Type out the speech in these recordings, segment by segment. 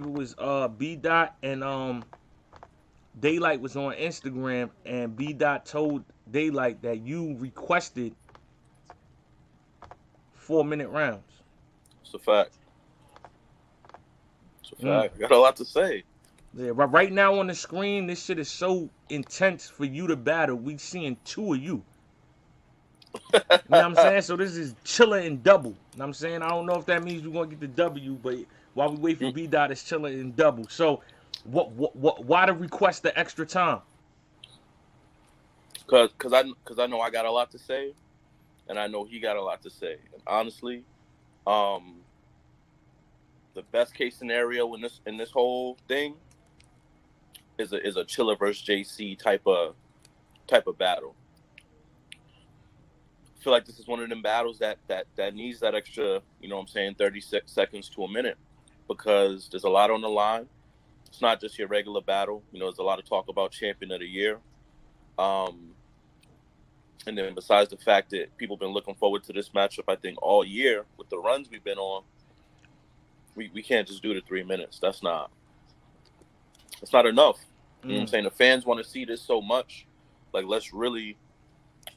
believe it was B Dot and Daylight was on Instagram, and B Dot told Daylight that you requested 4 minute rounds. It's a fact. It's a Mm. fact. I got a lot to say. Yeah, right now on the screen, this shit is so intense for you to battle. We seeing two of you. You know what I'm saying? So this is Chilla and double. You know what I'm saying? I don't know if that means we're gonna get the W, but while we wait for B Dot, it's Chilla and double. So why the request the extra time? Cause I know I got a lot to say, and I know he got a lot to say. And honestly, um, the best case scenario in this whole thing is a Chilla versus JC type of battle. I feel like this is one of them battles that needs that extra, 36 seconds to a minute, because there's a lot on the line. It's not just your regular battle. There's a lot of talk about champion of the year. And then besides the fact that people have been looking forward to this matchup, I think all year with the runs we've been on, we can't just do the 3 minutes. That's not enough. You know what I'm saying? The fans want to see this so much. Like, let's really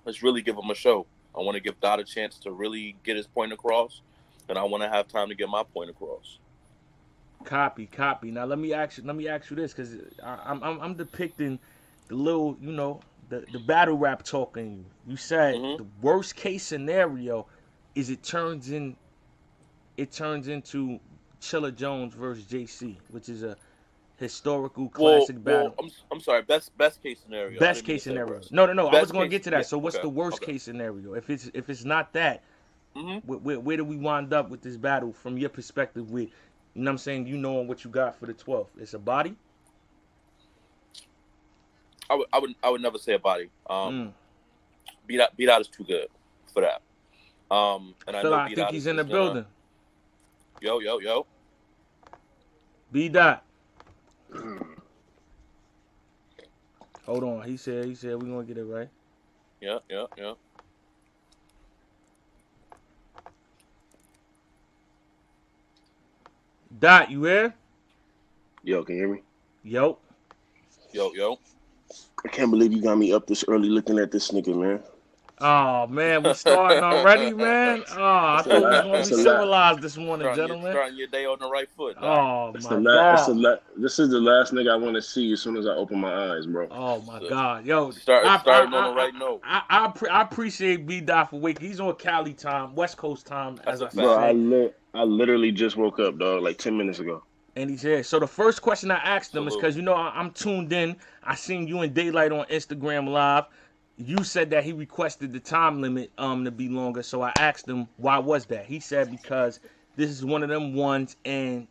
give them a show. I want to give Dot a chance to really get his point across, and I want to have time to get my point across. Copy. Now let me ask you this, because I'm depicting the little, the battle rap talk in you. You said the worst case scenario is it turns into Chilla Jones versus JC, which is a historical classic battle. I'm sorry. Best case scenario. Best case scenario. No. I was going to get to that. Yeah, so what's the worst case scenario? If it's not that, where do we wind up with this battle from your perspective? With, you know what I'm saying, knowing what you got for the 12th, it's a body. I would never say a body. Beat out is too good for that. And I think he's in the building. Yo. B Dot. Hold on. He said we're gonna get it right. Yeah. Dot, you here? Yo, can you hear me? Yo. I can't believe you got me up this early looking at this nigga, man. Oh, man, we starting already, man? Oh, I thought we was going to be civilized this morning, gentlemen. Starting your day on the right foot. Oh, my God. This is the last nigga I want to see as soon as I open my eyes, bro. Oh, my God. Yo, starting on the right note. I appreciate B-Dot for waking. He's on Cali time, West Coast time, as I said. Bro, I literally just woke up, dog, like 10 minutes ago. And he's here. So the first question I asked him is because, I'm tuned in. I seen you and Daylight on Instagram Live. You said that he requested the time limit to be longer. So I asked him, why was that? He said because this is one of them ones, and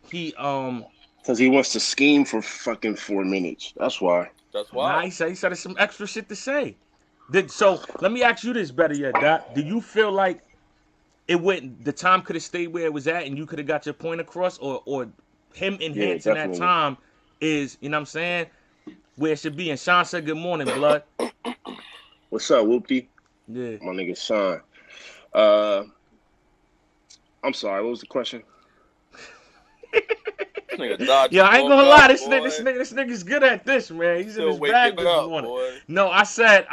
he because he wants to scheme for fucking 4 minutes. That's why. Nah, he said there's some extra shit to say. So let me ask you this better yet, Doc. Do you feel like the time could have stayed where it was at and you could have got your point across, or him enhancing that time is, you know what I'm saying, where it should be? And Sean said, good morning, blood. What's up, Whoopty? Yeah. My nigga Sean. I'm sorry, what was the question? Yeah, I ain't gonna lie, this nigga's good at this, man. He's in his bag this morning. Boy. No, I said,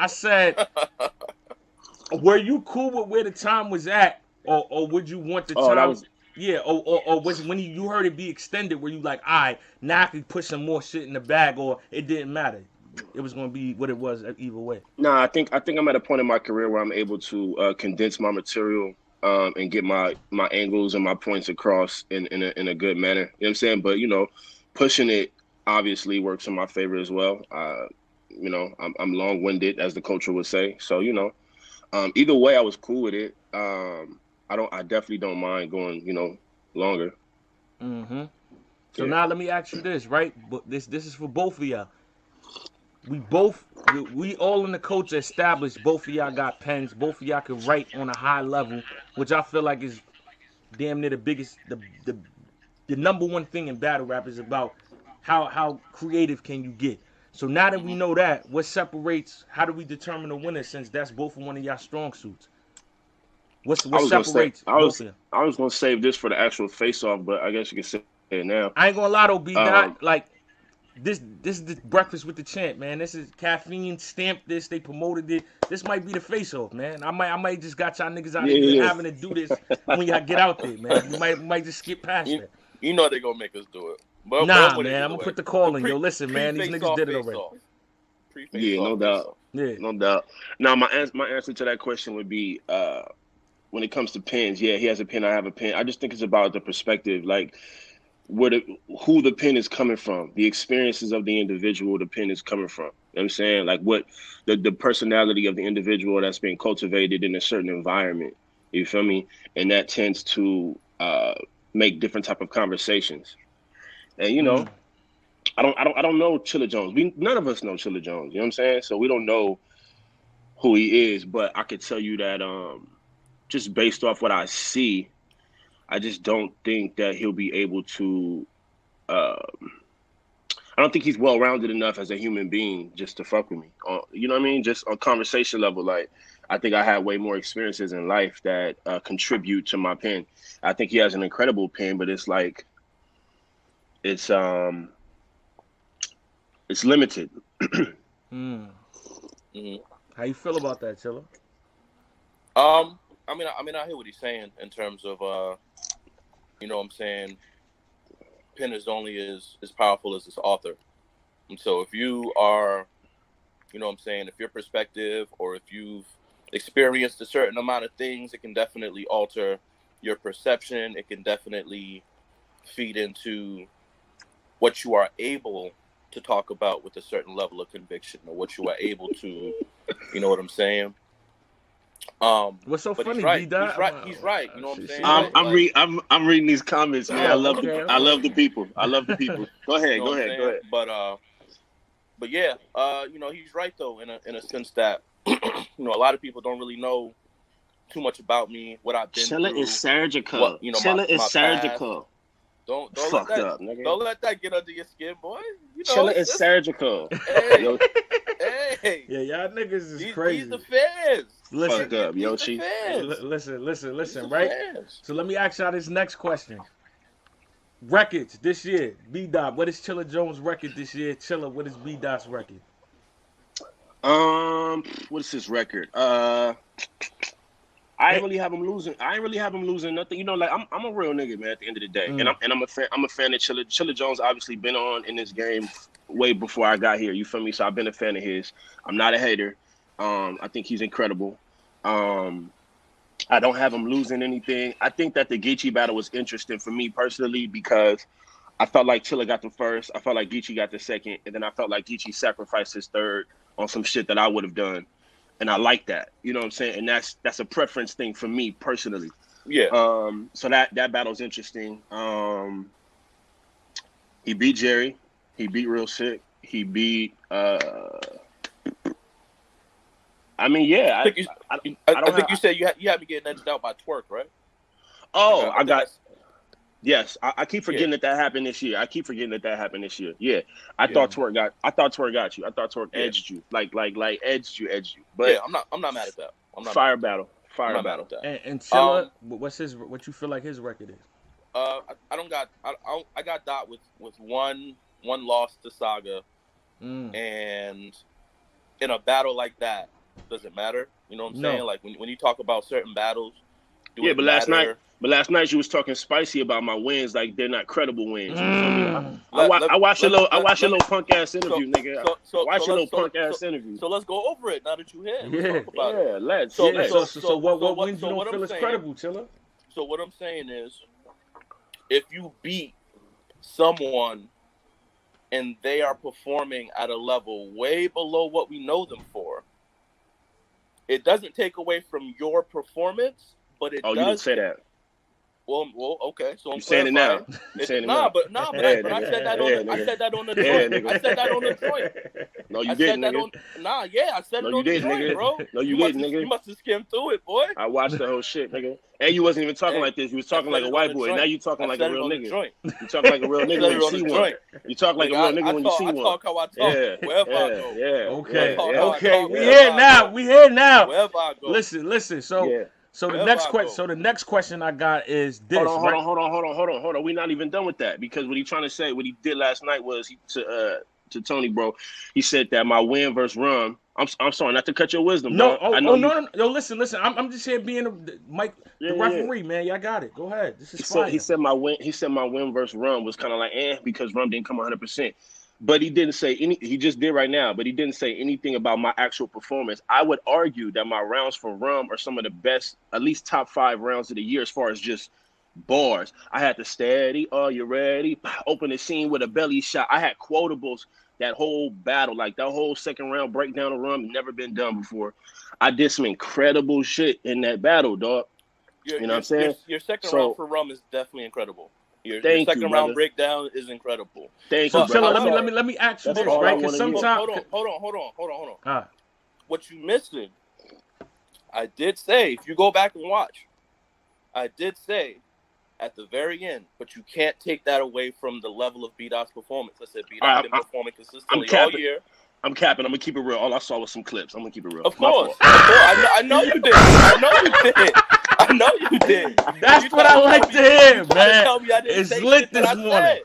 were you cool with where the time was at, or would you want the time? Yeah, or was it when you heard it be extended, were you like, all right, now I can put some more shit in the bag, or it didn't matter? It was going to be what it was either way. No, I think I'm at a point in my career where I'm able to condense my material and get my angles and my points across in a good manner. You know what I'm saying? But, pushing it obviously works in my favor as well. I'm long-winded, as the culture would say. So, either way, I was cool with it. I definitely don't mind going, longer. Mm-hmm. So now let me ask you this, right? But this is for both of y'all. We all in the culture established both of y'all got pens. Both of y'all can write on a high level, which I feel like is damn near the biggest, the number one thing in battle rap is about how creative can you get. So now that we know that, what separates? How do we determine a winner? Since that's both of one of y'all strong suits. What separates? I was gonna save this for the actual face-off, but I guess you could say now. I ain't gonna lie though, B Dot. Like this is the breakfast with the champ, man. This is caffeine stamped. This they promoted it. This might be the face-off, man. I might just got y'all niggas out of here having to do this when y'all get out there, man. We might just skip past that. You know they gonna make us do it. But nah, man. I'm gonna put the call in. Yo, listen, man. These niggas did it already. Yeah, no doubt. Yeah, no doubt. Now, my answer to that question would be, when it comes to pins, yeah, he has a pin, I have a pin. I just think it's about the perspective, like who the pin is coming from, the experiences of the individual the pin is coming from. You know what I'm saying? Like what the personality of the individual that's being cultivated in a certain environment. You feel me? And that tends to make different type of conversations. And you know, I don't know Chilla Jones. None of us know Chilla Jones. You know what I'm saying? So we don't know who he is, but I could tell you that just based off what I see, I just don't think that he'll be able to. I don't think he's well-rounded enough as a human being just to fuck with me. You know what I mean? Just on conversation level, like I think I had way more experiences in life that contribute to my pen. I think he has an incredible pen, but it's like it's limited. How you feel about that, Chilla? I mean, I hear what he's saying in terms of, you know what I'm saying, pen is only as powerful as its author. And so if you are, you know what I'm saying, if your perspective or if you've experienced a certain amount of things, it can definitely alter your perception. It can definitely feed into what you are able to talk about with a certain level of conviction, or what you are able to, you know what I'm saying? What's so funny? He's right. You know what I'm saying? I'm reading these comments, man. I love the people. Go ahead. But yeah, you know, he's right though in a sense that you know, a lot of people don't really know too much about me, what I've been Chilla through. Is surgical. What, you know, Chilla is surgical. Don't fucked let that, up, nigga. Don't let that get under your skin, boy. You know, Chilla is surgical. Hey. Yeah, y'all niggas is crazy. He's the fans. Listen, fucked up, Yoshi. Listen, right? So let me ask y'all this next question. Records this year. B-Dot, what is Chilla Jones' record this year? Chilla, what is B-Dot's record? What is his record? I ain't really have him losing nothing. You know, like I'm a real nigga, man. At the end of the day, and I'm a fan. I'm a fan of Chilla. Chilla Jones obviously been on in this game way before I got here. You feel me? So I've been a fan of his. I'm not a hater. I think he's incredible. I don't have him losing anything. I think that the Geechee battle was interesting for me personally because I felt like Chilla got the first. I felt like Geechee got the second, and then I felt like Geechee sacrificed his third on some shit that I would have done. And I like that, you know what I'm saying? And that's a preference thing for me personally. Yeah. So that battle's interesting. He beat Jerry. He beat Real Sick. He beat. I mean, yeah. I think you said you had me getting edged out by Twerk, right? Oh, I got. Yes, I keep forgetting that happened this year. Yeah, I thought Twerk got you. I thought Twerk edged you, like edged you. But yeah, I'm not mad at that. Fire battle. And Chilla, what you feel like his record is? I got Dot with one loss to Saga, and in a battle like that, does it matter? You know what I'm saying? Like when you talk about certain battles. But last night you was talking spicy about my wins, like they're not credible wins. You feel me? I watched your little punk ass interview, nigga. Watch your little punk ass interview. So let's go over it now that you're here. Let's talk about it. Let's. So what wins you don't feel is credible, Chilla? So what I'm saying is, if you beat someone and they are performing at a level way below what we know them for, it doesn't take away from your performance, but it does. Oh, you didn't say that. Well, okay. So I'm saying it now. But I said that on the joint. I said that on the joint. No, you didn't, nigga. I said it on the joint, bro. No, you didn't, nigga. You must have skimmed through it, boy. I watched the whole shit, nigga. And you wasn't even talking like this. You was talking like a white boy. Now you talking like a real nigga. You talk like a real nigga when you see one. You talk like a real nigga when you see one. I talk how I talk. Wherever I go. Okay. We here now. Wherever I go. Listen. So So the Wherever next I question. go. So the next question I got is this. Hold on, right? hold on. We're not even done with that because what he trying to say, what he did last night was to Tony, bro. He said that my win versus Rum. I'm sorry, not to cut your wisdom, No, dog. I know you. no. Yo, listen. I'm just here being Mike, the Yeah. referee, man. Y'all got it. Go ahead. This is He fire. said my win. He said my win versus Rum was kind of like because Rum didn't come 100%. But he didn't say any. He just did right now. But he didn't say anything about my actual performance. I would argue that my rounds for Rum are some of the best, at least top 5 rounds of the year as far as just bars. I had the steady. Oh, you ready? Open the scene with a belly shot. I had quotables that whole battle, like that whole second round breakdown of Rum, never been done before. I did some incredible shit in that battle, dog. You know what I'm saying? Your second round for Rum is definitely incredible. Your second brother. round breakdown is incredible. Thank So you, brother. Chilla, let me ask you this, right? Because sometimes hold on. What you missing? I did say, if you go back and watch, I did say at the very end, but you can't take that away from the level of B-Dot's performance. I said B-Dot been performing consistently all year. I'm capping. I'm gonna keep it real. All I saw was some clips. I'm gonna keep it real. Of course. I know you did. I know you did. That's what I like to hear, man. It's lit this morning.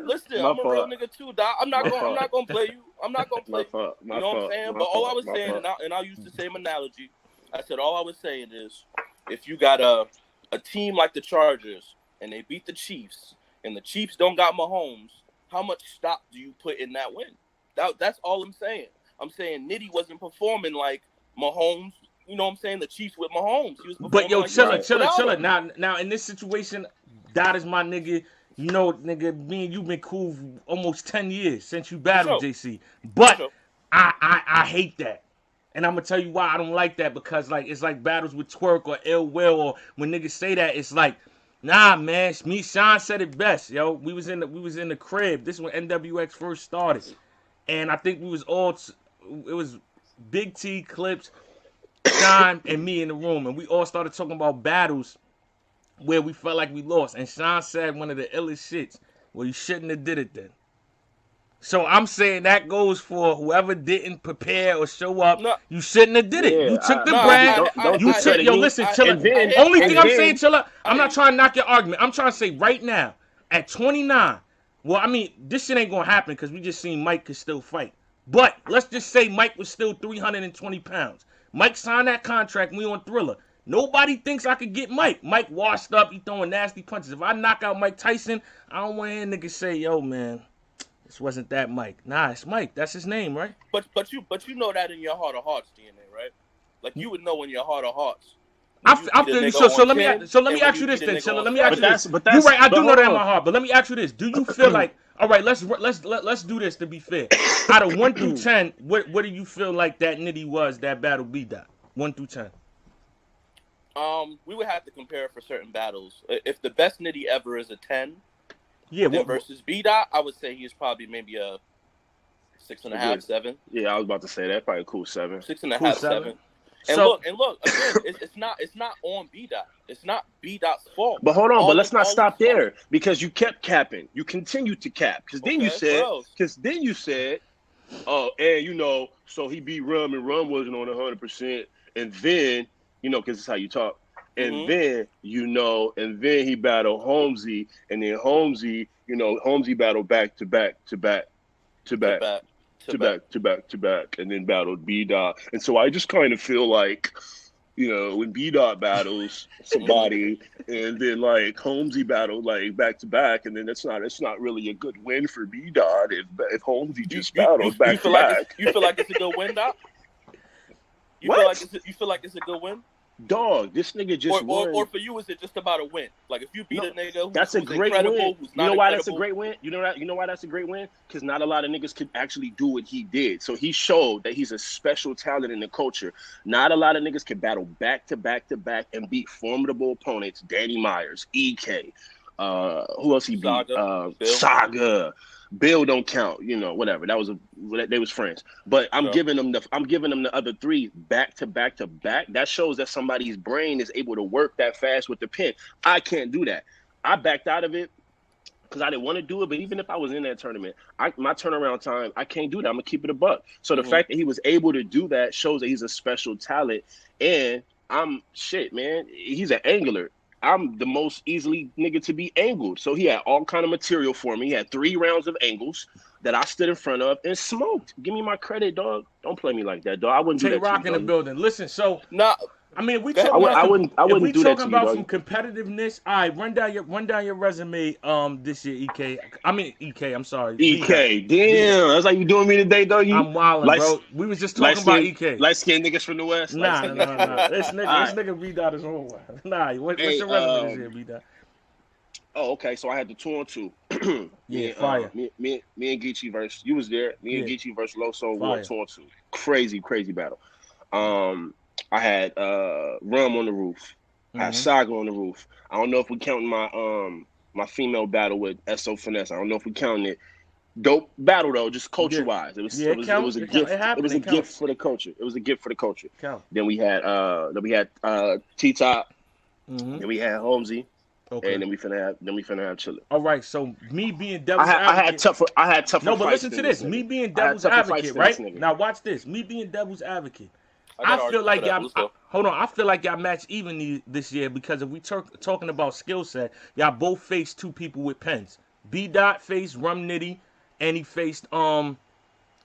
Listen. I'm a real nigga too, Doc. I'm not gonna play you. I'm not gonna play you. You know what I'm saying? But all I was saying, and I'll use the same analogy. I said all I was saying is, if you got a team like the Chargers and they beat the Chiefs, and the Chiefs don't got Mahomes, how much stock do you put in that win? That's all I'm saying. I'm saying Nitty wasn't performing like Mahomes. You know what I'm saying? The Chiefs with Mahomes. He was performing but yo, like Chilla. Now in this situation, Dot is my nigga. You know, nigga, me and you been cool for almost 10 years since you battled JC. But I hate that. And I'm gonna tell you why I don't like that, because like it's like battles with Twerk or Ill Will, or when niggas say that, it's like, nah, man. Sean said it best, yo. We was in the crib. This is when NWX first started, and I think it was Big T, Clips, Sean, and me in the room, and we all started talking about battles where we felt like we lost. And Sean said one of the illest shits. Well, you shouldn't have did it then. So I'm saying that goes for whoever didn't prepare or show up. No, you shouldn't have did it. You took the brand. You took. Yo, listen, Chilla. Only thing I'm saying, Chilla, I'm not trying to knock your argument. I'm trying to say right now, at 29. Well, I mean, this shit ain't gonna happen because we just seen Mike could still fight. But let's just say Mike was still 320 pounds. Mike signed that contract. And we on Thriller. Nobody thinks I could get Mike. Mike washed up. He throwing nasty punches. If I knock out Mike Tyson, I don't want to hear niggas say, yo, man, this wasn't that Mike. Nah, it's Mike. That's his name, right? But you know that in your heart of hearts, DNA, right? Like you would know in your heart of hearts. So let me ask you this then, Chilla. Let me ask you this. You're right. I do know that in my heart. But let me ask you this. Do you feel like, all right, let's do this to be fair. Out of 1 through 10, what do you feel like that Nitty was, that battle B-Dot? 1 through 10. We would have to compare for certain battles. If the best Nitty ever is a 10, versus B-Dot, I would say he's probably maybe a 6.5, 7. Yeah, I was about to say that. Probably a cool 7. 6.5, 7. And look, again, it's not on B-Dot. It's not B-Dot's fault. But hold on, but let's not stop there, because you kept capping. You continued to cap. Because then you said, oh, and you know, so he beat Rum and Rum wasn't on 100%. And then, you know, because it's how you talk. And then, you know, and then he battled Holmesy, and then Holmesy, you know, Holmesy battled back, and then battled B-Dot. And so I just kind of feel like, you know, when B-Dot battles somebody, and then like Holmesy battled like back to back, and then it's not really a good win for B-Dot if Holmesy just battles back to back. You feel like it's a good win, Doc? You feel like it's a good win? Dog, this nigga just won. Or for you, is it just about a win? Like if you beat a nigga that's a great win. You know why that's a great win? You know why that's a great win? Because not a lot of niggas could actually do what he did. So he showed that he's a special talent in the culture. Not a lot of niggas can battle back to back to back and beat formidable opponents. Danny Myers, EK, who else he beat? Saga. Bill don't count, you know, whatever. They was friends. But I'm giving them the other 3 back to back to back. That shows that somebody's brain is able to work that fast with the pen. I can't do that. I backed out of it because I didn't want to do it. But even if I was in that tournament, my turnaround time, I can't do that. I'm gonna keep it a buck. So the fact that he was able to do that shows that he's a special talent. And I'm shit, man. He's an angler. I'm the most easily nigga to be angled. So he had all kind of material for me. He had 3 rounds of angles that I stood in front of and smoked. Give me my credit, dog. Don't play me like that, dog. I wouldn't do Tay that to Rock you, in the dog. building. Listen, so Nah, I mean, if we Go ahead, talking about I if we wouldn't do that talking to you, about dog. some competitiveness, all right, run down your resume this year, EK. I mean EK, I'm sorry. B-Dot. EK, damn, that's how you doing me today, dog. You I'm wildin', light, bro. We was just light talking about skin, EK. light skin niggas from the west. Light Nah, skin niggas from the west. This All right. nigga B-Dot is on one. Nah, what's Hey, your resume this year, B-Dot? oh, okay. So I had the 2-on-2. Yeah, fire. Me and Geechee versus you was there. Me and Yeah. Geechee versus Loso Fire. won 2-on-2. Crazy battle. I had Rum on the roof. I had Saga on the roof. I don't know if we counting my female battle with SO Finesse. I don't know if we counting it. Dope battle though, just culture wise. It was a gift. It was a gift for the culture. It was a gift for the culture. Then we had T Top. Then we had Holmesy. Okay. And then we finna have Chilla. All right, so me being devil's advocate. I had tougher. No, but listen to this. Me being devil's advocate, right? Now watch this. Me being devil's advocate. I feel like y'all. Hold on. I feel like y'all match even this year because if we talking about skill set, y'all both faced 2 people with pens. B Dot faced Rum Nitty, and he faced who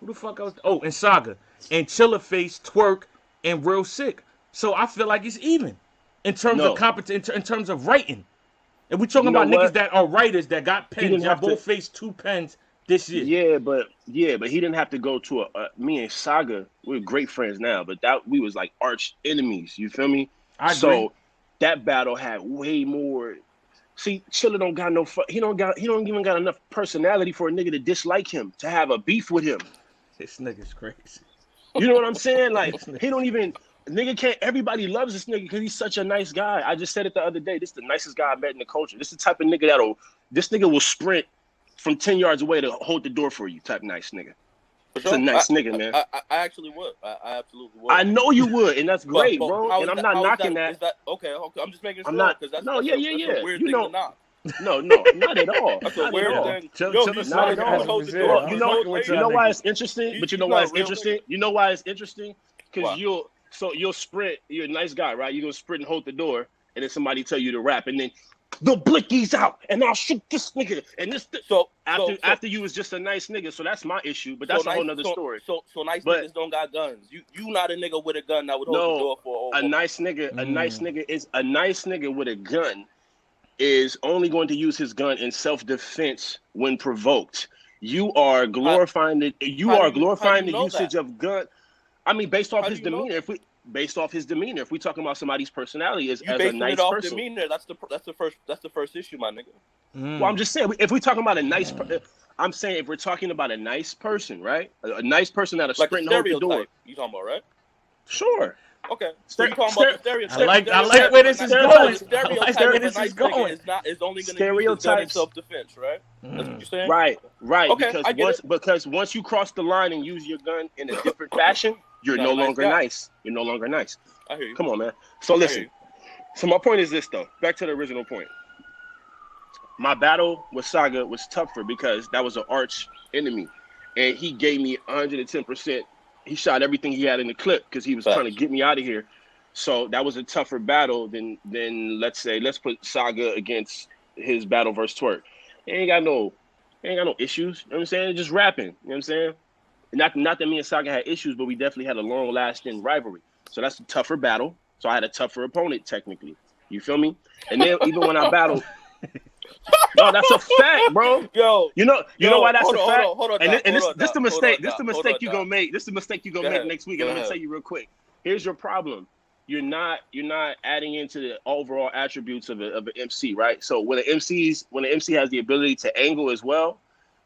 the fuck else? Oh, and Saga, and Chilla faced Twerk and Real Sick. So I feel like it's even in terms of competence, in terms of writing. And we talking about niggas that are writers that got pens. Y'all both faced 2 pens this year. Yeah, but he didn't have to go to me and Saga. We're great friends now, but that we was like arch enemies. You feel me? I agree. So that battle had way more. See, Chilla don't got no. He don't even got enough personality for a nigga to dislike him, to have a beef with him. This nigga's crazy. You know what I'm saying? Like he don't even. Nigga can't. Everybody loves this nigga because he's such a nice guy. I just said it the other day. This is the nicest guy I met in the culture. This is the type of nigga this nigga will sprint from 10 yards away to hold the door for you. Type nice nigga. It's a nice nigga, man. I actually would. I absolutely would. I know you would, and that's great, bro. And I'm not knocking that. Okay. I'm just making sure. I'm not. That's a weird you thing know. to knock. No, not at all. That's a weird thing. Not at all. You know why it's interesting? But you know why it's interesting? You know why it's interesting? Because you'll sprint. You're a nice guy, right? You're gonna sprint and hold the door, and then somebody tell you to rap, and then the blickies out, and I'll shoot this nigga. And this. After you was just a nice nigga, so that's my issue. But that's a whole nother story. So nice niggas don't got guns. You not a nigga with a gun that would hold the door for a nice nigga. A nice nigga with a gun is only going to use his gun in self-defense when provoked. You are glorifying the usage of gun. I mean, based off his demeanor. Based off his demeanor, if we talking about somebody's personality as a nice person, demeanor, that's the first issue, my nigga. Well, I'm just saying, if we're talking about a nice, I'm saying if we're talking about a nice person, right? A nice person that'll sprint and hold the door. You talking about, right? Sure. Okay. So you talking about the stereotype? I like where this is going. I like where this is going. Is only going to use gun in self-defense, right? That's what you're saying. Right. Okay, because once you cross the line and use your gun in a different fashion, you're no longer nice. You're no longer nice. I hear you. Come on, man. So listen. So my point is this, though. Back to the original point. My battle with Saga was tougher because that was an arch enemy, and he gave me 110%. He shot everything he had in the clip because he was trying to get me out of here. So that was a tougher battle than let's put Saga against his battle versus Twerk. He ain't got no issues. You know what I'm saying? Just rapping. You know what I'm saying? Not that me and Saga had issues, but we definitely had a long-lasting rivalry. So that's a tougher battle. So I had a tougher opponent, technically. You feel me? And then even when I battled, no, that's a fact, bro. You know why that's a fact. Hold on. And this the mistake. This the mistake you gonna make. This is the mistake you gonna make next week. And let me tell you real quick. Here's your problem. You're not adding into the overall attributes of an MC, right? So when an MC has the ability to angle as well,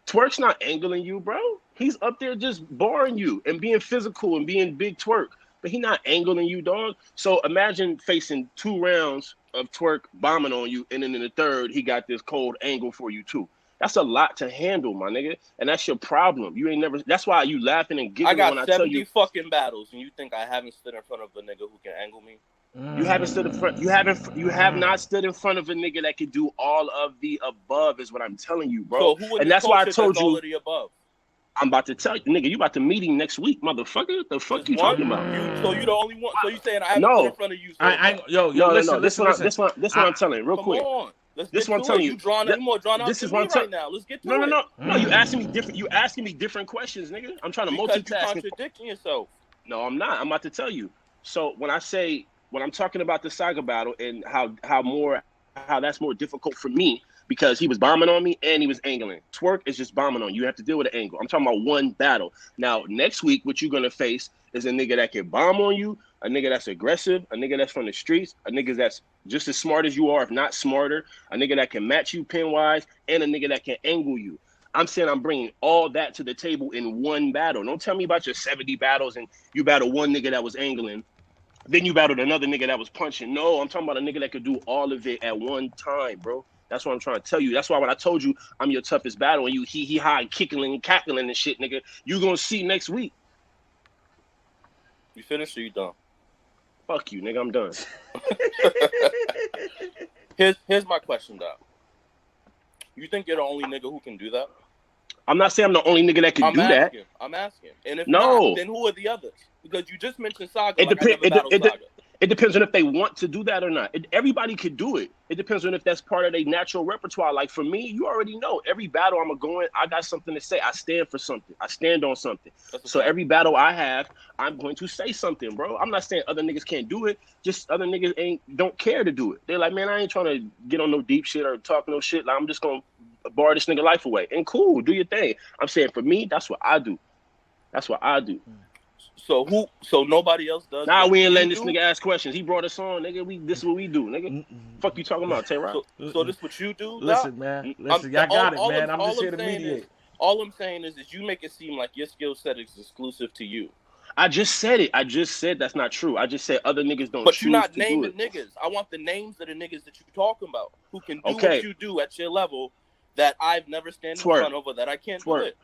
Twerk's not angling you, bro. He's up there just barring you and being physical and being big Twerk, but he's not angling you, dog. So imagine facing 2 rounds of Twerk bombing on you, and then in the third, he got this cold angle for you too. That's a lot to handle, my nigga, and that's your problem. You ain't never. That's why you laughing and giggling when I tell you. I got 70 fucking battles, and you think I haven't stood in front of a nigga who can angle me? You haven't stood in front. You have not stood in front of a nigga that can do all of the above. Is what I'm telling you, bro. So who and that's why I told you. All of the above? I'm about to tell you, nigga, you about to meet him next week, motherfucker. The fuck Just you one? talking about? So you the only one. So you saying I haven't put No. in front of you? So No. This one I'm telling you, real come quick. on. Let's This get one I'm to telling it. you. You more drawn out This than is what me I'm telling. right now. Let's get to No. it. No, you asking me different. You asking me different questions, nigga. I'm trying to Because you multitask. contradicting yourself. No, I'm not. I'm about to tell you. So when I'm talking about the Saga battle and how that's more difficult for me because he was bombing on me and he was angling. Twerk is just bombing on you. You have to deal with an angle. I'm talking about one battle. Now, next week, what you're gonna face is a nigga that can bomb on you, a nigga that's aggressive, a nigga that's from the streets, a nigga that's just as smart as you are, if not smarter, a nigga that can match you pin-wise, and a nigga that can angle you. I'm saying I'm bringing all that to the table in one battle. Don't tell me about your 70 battles and you battle one nigga that was angling, then you battled another nigga that was punching. No, I'm talking about a nigga that could do all of it at one time, bro. That's what I'm trying to tell you. That's why when I told you I'm your toughest battle and you he high kicking and cackling and shit, nigga, you gonna see next week. You finished or you done? Fuck you, nigga. I'm done. Here's my question, though. You think you're the only nigga who can do that? I'm not saying I'm the only nigga that can do that. I'm asking. And if no, not, then who are the others? Because you just mentioned Saga. It depends on if they want to do that or not. Everybody could do it. It depends on if that's part of their natural repertoire. Like for me, you already know every battle I'm going, I got something to say. I stand for something. I stand on something. So every battle I have, I'm going to say something, bro. I'm not saying other niggas can't do it. Just other niggas don't care to do it. They're like, man, I ain't trying to get on no deep shit or talk no shit. Like I'm just gonna bar this nigga life away. And cool, do your thing. I'm saying for me, that's what I do. That's what I do. So nobody else does. Nah, we ain't letting this nigga ask questions. He brought us on, nigga. This is what we do, nigga. Fuck you talking about, Tay-Rock? So this what you do? Listen, man. Listen, y'all got it, man. I'm just here to mediate. All I'm saying is you make it seem like your skill set is exclusive to you. I just said it. I just said that's not true. I just said other niggas don't. But you're not naming niggas. I want the names of the niggas that you're talking about who can do what you do at your level that I've never stand in front of or that I can't do it.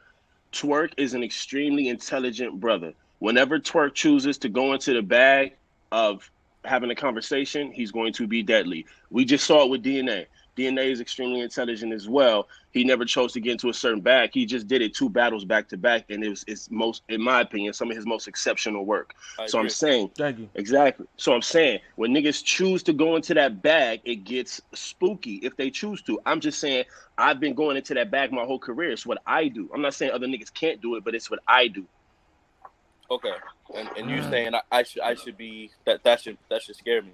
Twerk is an extremely intelligent brother. Whenever Twerk chooses to go into the bag of having a conversation, he's going to be deadly. We just saw it with DNA. DNA is extremely intelligent as well. He never chose to get into a certain bag. He just did it 2 battles back to back, and it's most, in my opinion, some of his most exceptional work. So I'm saying, thank you. Exactly. So I'm saying, when niggas choose to go into that bag, it gets spooky if they choose to. I'm just saying, I've been going into that bag my whole career. It's what I do. I'm not saying other niggas can't do it, but it's what I do. Okay, and you saying I should be that should scare me?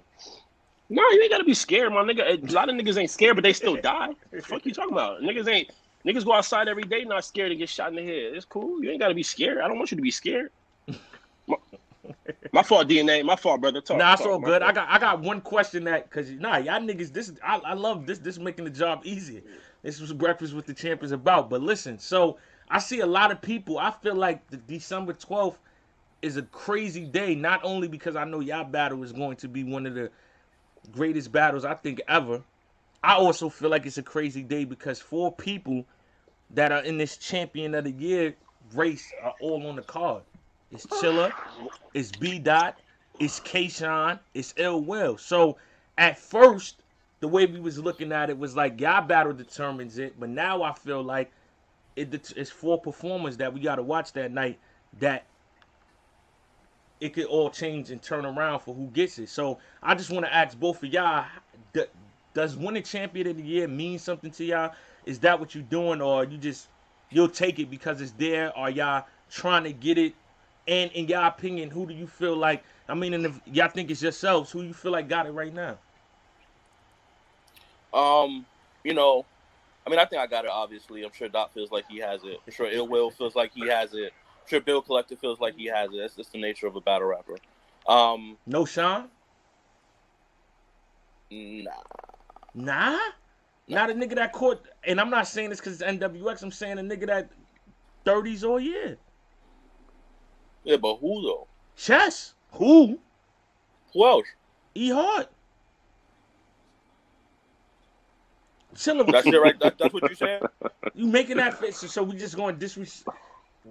No, you ain't gotta be scared, my nigga. A lot of niggas ain't scared, but they still die. The fuck you talking about? Niggas go outside every day not scared to get shot in the head. It's cool. You ain't gotta be scared. I don't want you to be scared. My fault, DNA. My fault, brother. Nah, it's all good. I got one question y'all niggas. I love this. This is making the job easier. This was Breakfast with the Champions about. But listen, so I see a lot of people. I feel like the December 12th is a crazy day. Not only because I know y'all battle is going to be one of the greatest battles I think ever. I also feel like it's a crazy day because 4 people that are in this Champion of the Year race are all on the card. It's Chilla, it's B Dot, it's K-Shine, it's Ill Will. So at first, the way we was looking at it was like y'all battle determines it, but now I feel like it's 4 performers that we got to watch that night that it could all change and turn around for who gets it. So I just want to ask both of y'all, does winning Champion of the Year mean something to y'all? Is that what you're doing, or you'll take it because it's there? Are y'all trying to get it? And in your opinion, who do you feel like, and if y'all think it's yourselves, who you feel like got it right now? I think I got it, obviously. I'm sure Doc feels like he has it. I'm sure Ill Will feels like he has it. I'm sure Bill Collector feels like he has it. That's just the nature of a battle rapper. No Sean? Nah? Not a nigga that caught, and I'm not saying this because it's NWX, I'm saying a nigga that 30s all year. Yeah, but who though? Chess. Who? Who else? E Hart. Chilla. That's it, right? That's what you said? You making that fit, so we just going to disrespect.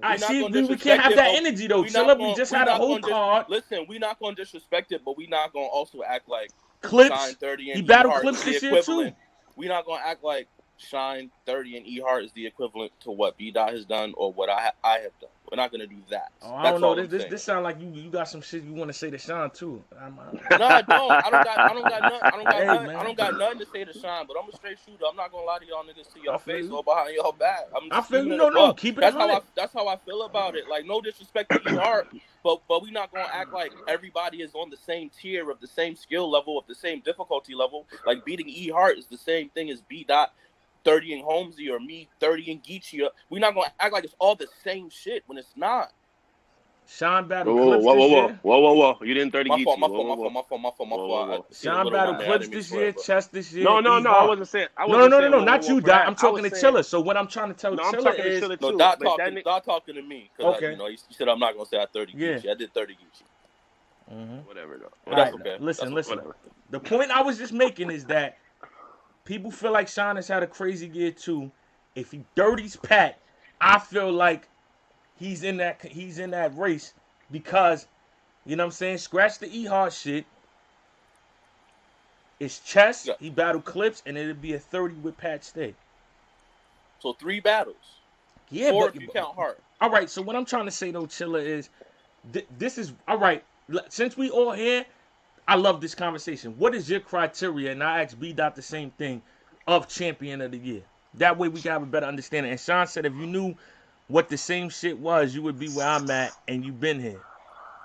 I see. We can't have that energy though, Chilla. We just had a whole card. Listen, we're not going to disrespect it, but we're not going to also act like Clips. Shine 30 and he battled Clips this year too. We're not going to act like Shine 30 and E Hart is the equivalent to what B Dot has done or what I have done. We're not gonna do that. Oh, I That's don't know. all I'm This saying. sound like you got some shit you want to say to Sean too. No, I don't. I don't got Hey, I don't got nothing to say to Shine, but I'm a straight shooter. I'm not gonna lie to y'all niggas to I y'all feel face you. or behind y'all back. I'm I just feel keeping you. it No, above. keep it That's 100. how I feel about it. Like, no disrespect to E Hart, but we not gonna act like everybody is on the same tier of the same skill level of the same difficulty level. Like beating E Hart is the same thing as B Dot 30 and Holmesy or me 30 and Geechee. We're not gonna act like it's all the same shit when it's not. Sean battle Whoa, Clips this year. whoa! You didn't 30 My fault. Geechee. My fault. I seen a Sean little battle one there. I Clips didn't mean to this swear, year. but Chess this year. No, E I Hart. wasn't saying. No, Whoa, not you, for Dot. that. I'm I talking was to saying, Chilla. So what I'm trying to tell no, I'm Chilla talking is, to Chilla no, too. Dot but talking to me because okay. you said I'm not gonna say I 30 Yeah. Geechee. I did 30 Geechee. whatever though. But All that's right, okay. listen. Whatever. The point I was just making is that people feel like Sean has had a crazy year too. If he dirties Pat, I feel like he's in that race because, you know what I'm saying? Scratch the E Hard shit. It's Chess. Yeah. He battled Clips, and it'd be a 30 with Pat Stay. So 3 battles. Yeah, 4 but if you count Hart. all right. So what I'm trying to say though, Chilla, is this is all right. Since we all here, I love this conversation. What is your criteria? And I asked B Dot the same thing of champion of the year. That way we can have a better understanding. And Sean said if you knew what the same shit was, you would be where I'm at, and you've been here.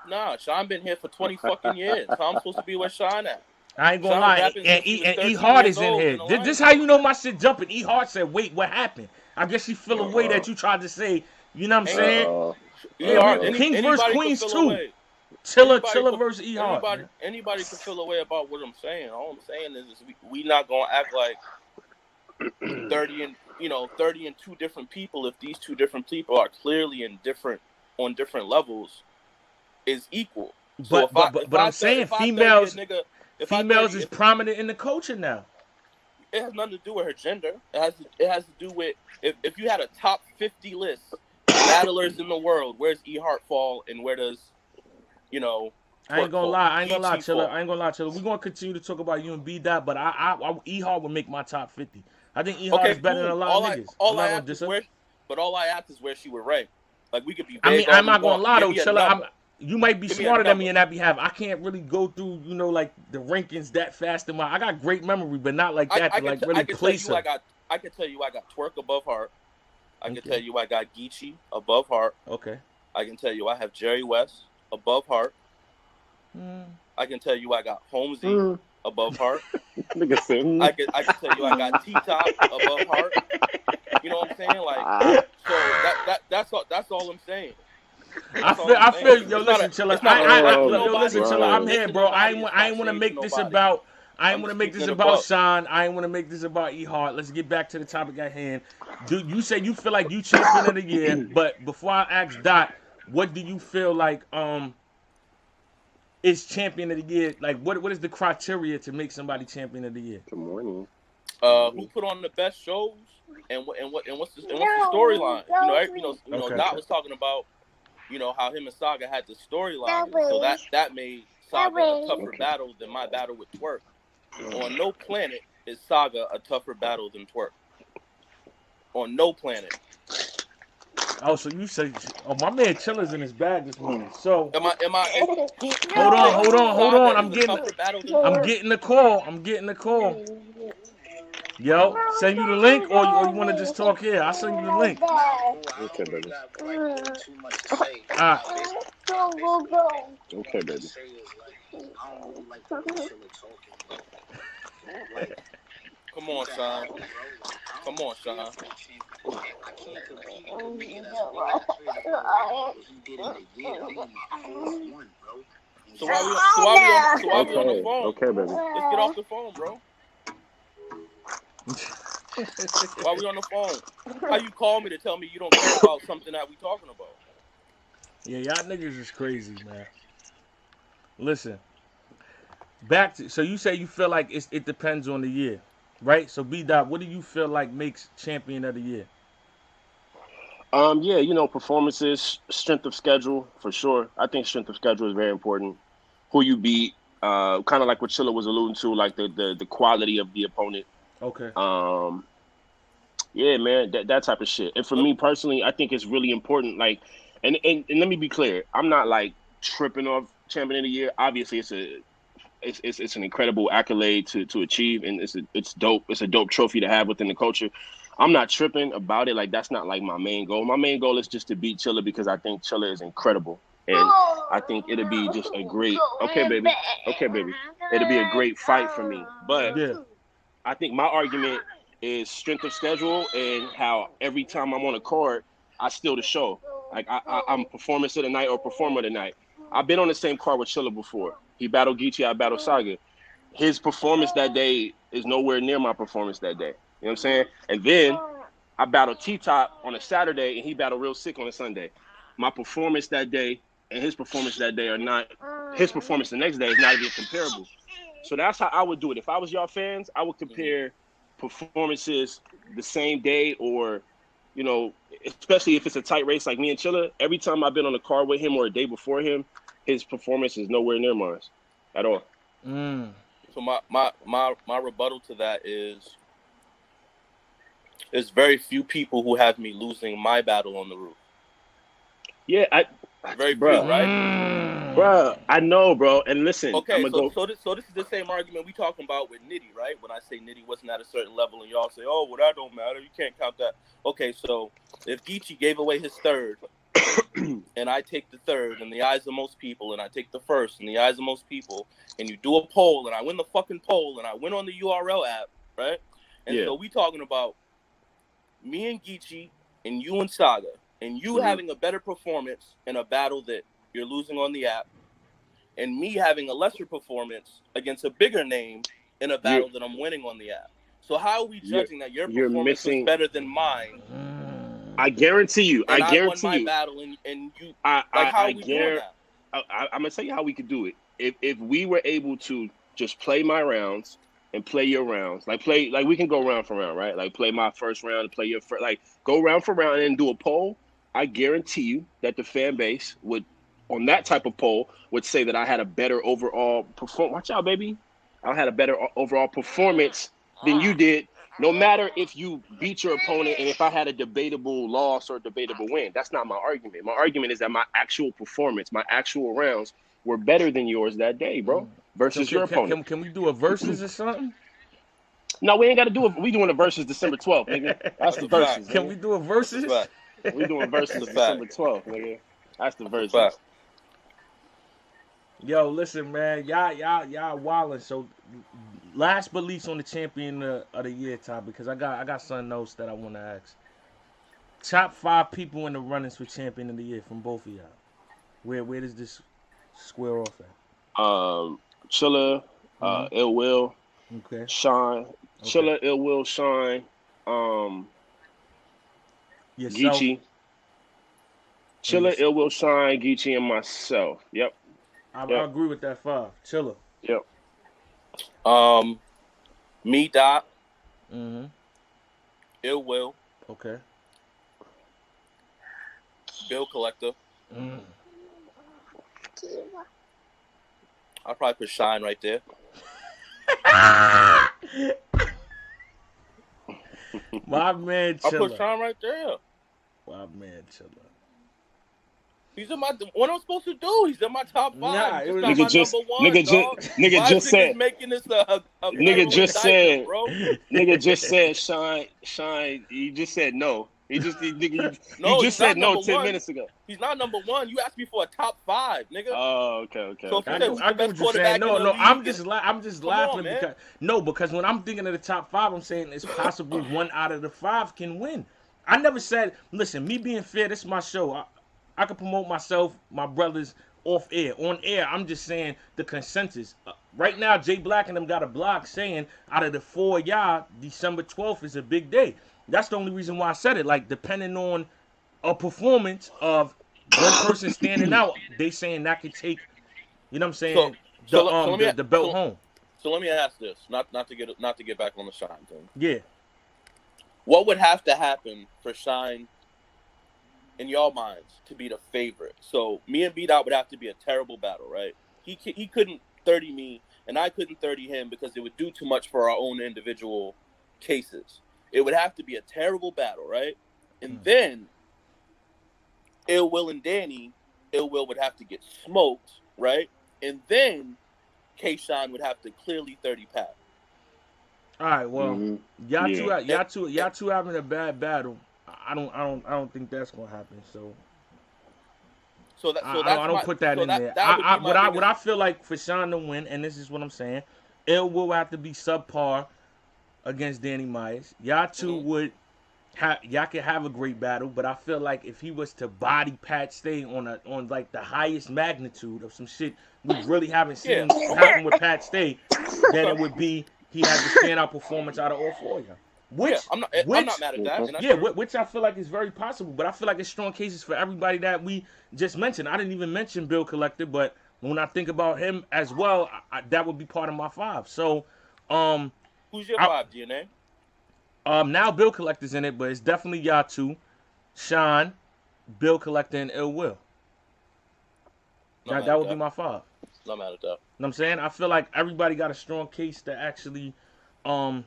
Nah, Sean been here for 20 fucking years. How I'm supposed to be where Sean at? I ain't gonna Sean lie, rapping and since he was E 13 Hard years is in old here. in the This Lions how you Club. know my shit jumping. E Hard said, "Wait, what happened?" I guess she feel a way that you tried to say. You know what I'm saying? Yeah, Kings versus Anybody could Queens feel too. away. Chilla versus E Hard. Anybody can feel a way about what I'm saying. All I'm saying is we not gonna act like 30 and 2 different people. If these 2 different people are clearly on different levels, is equal. So But I'm saying females is prominent in the culture now. It has nothing to do with her gender. It has to do with if you had a top 50 list battlers in the world, where's E Hart fall and where does I ain't gonna lie, Chilla. Chilla. We're gonna continue to talk about you and B Dot, but I E Hart would make my top 50. I think E Hart is better than a lot of niggas. All I ask is where she would rank. Like we could be. I mean, I'm not gonna lie though, Chilla. You might be Give me smarter than me in that behalf. I can't really go through, like the rankings that fast. I got great memory, but not like that to really place her. I can tell you I got Twerk above Hart. I can tell you I got Geechee above Hart. Okay. I can tell you I have Jerry West above Hart. I can tell you I got Holmesy above Hart. I can tell you I got T-Top above Hart. You know what I'm saying? Like, so that's all I'm saying. I feel. Yo, listen, Chilla. Chilla. I'm here, bro. I ain't want to make this about. I ain't want to make this about Sean. I ain't want to make this about E Hart. Let's get back to the topic at hand. You say you feel like you champion of the year, but before I ask Dot, what do you feel like is champion of the year? Like, what is the criteria to make somebody champion of the year? Good morning. Who put on the best shows and what's the storyline? Dot was talking about how him and Saga had the storyline, so that made Saga a tougher battle than my battle with Twerk. On no planet is Saga a tougher battle than Twerk. On no planet. Oh, so you say, my man Chilla's in his bag this morning. So am I? Hold on. I'm getting the call. Yo, send you the link, or you want to just talk here? I'll send you the link. Okay, baby. Okay, baby. Come on, Sean. So why we on the phone? Okay, baby. Let's get off the phone, bro. Why we on the phone? How you call me to tell me you don't care about something that we talking about? Yeah, y'all niggas is crazy, man. Listen, so you say you feel like it depends on the year, right? So B Dot, what do you feel like makes champion of the year? Yeah, performances, strength of schedule for sure. I think strength of schedule is very important. Who you beat, kind of like what Chilla was alluding to, like the quality of the opponent. Okay. Yeah, man, that type of shit. And for me personally, I think it's really important. Like, and let me be clear, I'm not like tripping off champion of the year. Obviously, it's an incredible accolade to achieve, and it's dope. It's a dope trophy to have within the culture. I'm not tripping about it. Like, that's not like my main goal. My main goal is just to beat Chilla because I think Chilla is incredible, and I think it'll be just a great. Okay, baby, it'll be a great fight for me. But Yeah. I think my argument is strength of schedule and how every time I'm on a card, I steal the show. Like I'm performance of the night or performer of the night. I've been on the same card with Chilla before. He battled Geechee, I battled Saga. His performance that day is nowhere near my performance that day. You know what I'm saying? And then I battled T-Top on a Saturday and he battled Real Sick on a Sunday. My performance that day and his performance that day are not, his performance the next day is not even comparable. So that's how I would do it. If I was y'all fans, I would compare performances the same day or, you know, especially if it's a tight race like me and Chilla. Every time I've been on a card with him or a day before him, his performance is nowhere near mine at all. So my rebuttal to that is there's very few people who have me losing my battle on the roof. Yeah, very few, right? Bro, I know, bro. And listen, okay, I'm gonna go. So this is the same argument we talking about with Nitty, right? When I say Nitty wasn't at a certain level, and y'all say, "Oh, well, that don't matter. You can't count that." Okay, so if Geechee gave away his third, and I take the third in the eyes of most people, and I take the first in the eyes of most people, and you do a poll, and I win the fucking poll, and I win on the URL app, right? And so we talking about me and Geechee, and you and Saga, and you having a better performance in a battle that you're losing on the app, and me having a lesser performance against a bigger name in a battle that I'm winning on the app. So how are we judging that your performance was better than mine? I guarantee you. And I guarantee won my you. battle, and you. How are we doing that? I'm gonna tell you how we could do it. If we were able to just play my rounds and play your rounds, like we can go round for round, right? Like play my first round and play your first, like go round for round and do a poll. I guarantee you that the fan base would, on that type of poll, would say that I had a better overall performance. Watch out, baby. I had a better overall performance than you did, no matter if you beat your opponent and if I had a debatable loss or a debatable win. That's not my argument. My argument is that my actual performance, my actual rounds were better than yours that day, bro, versus your opponent. Can we do a versus or something? No, we ain't got to do it. We doing the versus December 12th, nigga. That's the versus. Can we do a versus? We doing versus December 12th, nigga. That's the versus. Yo, listen, man, y'all wildin'. So, last but least on the champion of the year topic, because I got something else that I want to ask. Top 5 people in the runnings for champion of the year from both of y'all. Where does this square off at? Chilla, Ill Will, Shine. Okay. Chilla, Ill Will, Shine, Geechee. Chilla, Ill Will, Shine, Geechee, and myself. Yep. I agree with that 5. Chilla. Yep. Me, Doc. Ill Will. Okay. Bill Collector. I'll probably put Shine right there. My man Chilla. I'll put Shine right there. My man Chilla. He's in what I'm supposed to do. He's in my top 5. Nah, it was nigga just said making this a nigga just said, bro. Nigga just said Shine. He just said no. He just said no 10 minutes ago. He's not number 1. You asked me for a top 5, nigga. Oh, okay. So I get what you're saying. No, I'm just laughing because when I'm thinking of the top 5, I'm saying it's possibly one out of the 5 can win. I never said, listen, me being fair, this is my show. I can promote myself, my brothers, off air. On air, I'm just saying the consensus. Right now, Jay Black and them got a blog saying out of the 4 of y'all, December 12th is a big day. That's the only reason why I said it. Like, depending on a performance of one person standing out, they saying that could take, you know what I'm saying, the belt home. So let me ask this, not to get back on the Shine thing. Yeah. What would have to happen for Shine, in y'all minds, to be the favorite? So me and B-Dot would have to be a terrible battle, right? He couldn't 30 me, and I couldn't 30 him because it would do too much for our own individual cases. It would have to be a terrible battle, right? And then Ill Will and Danny, Ill Will would have to get smoked, right? And then K-Shine would have to clearly 30 Pat. All right, well, y'all two having a bad battle. I don't think that's gonna happen. I don't put that in there. What I feel like for Sean to win, and this is what I'm saying, it will have to be subpar against Danny Myers. Y'all two y'all could have a great battle, but I feel like if he was to body Pat Stay on like the highest magnitude of some shit we really haven't seen happen with Pat Stay, then it would be he had the standout performance out of all four of y'all. I'm not mad at that. Which I feel like is very possible, but I feel like it's strong cases for everybody that we just mentioned. I didn't even mention Bill Collector, but when I think about him as well, that would be part of my five. So, who's your five, DNA? Now Bill Collector's in it, but it's definitely y'all two, Sean, Bill Collector, and Ill Will. That would be my five. Not mad at that. You know what I'm saying? I feel like everybody got a strong case to actually win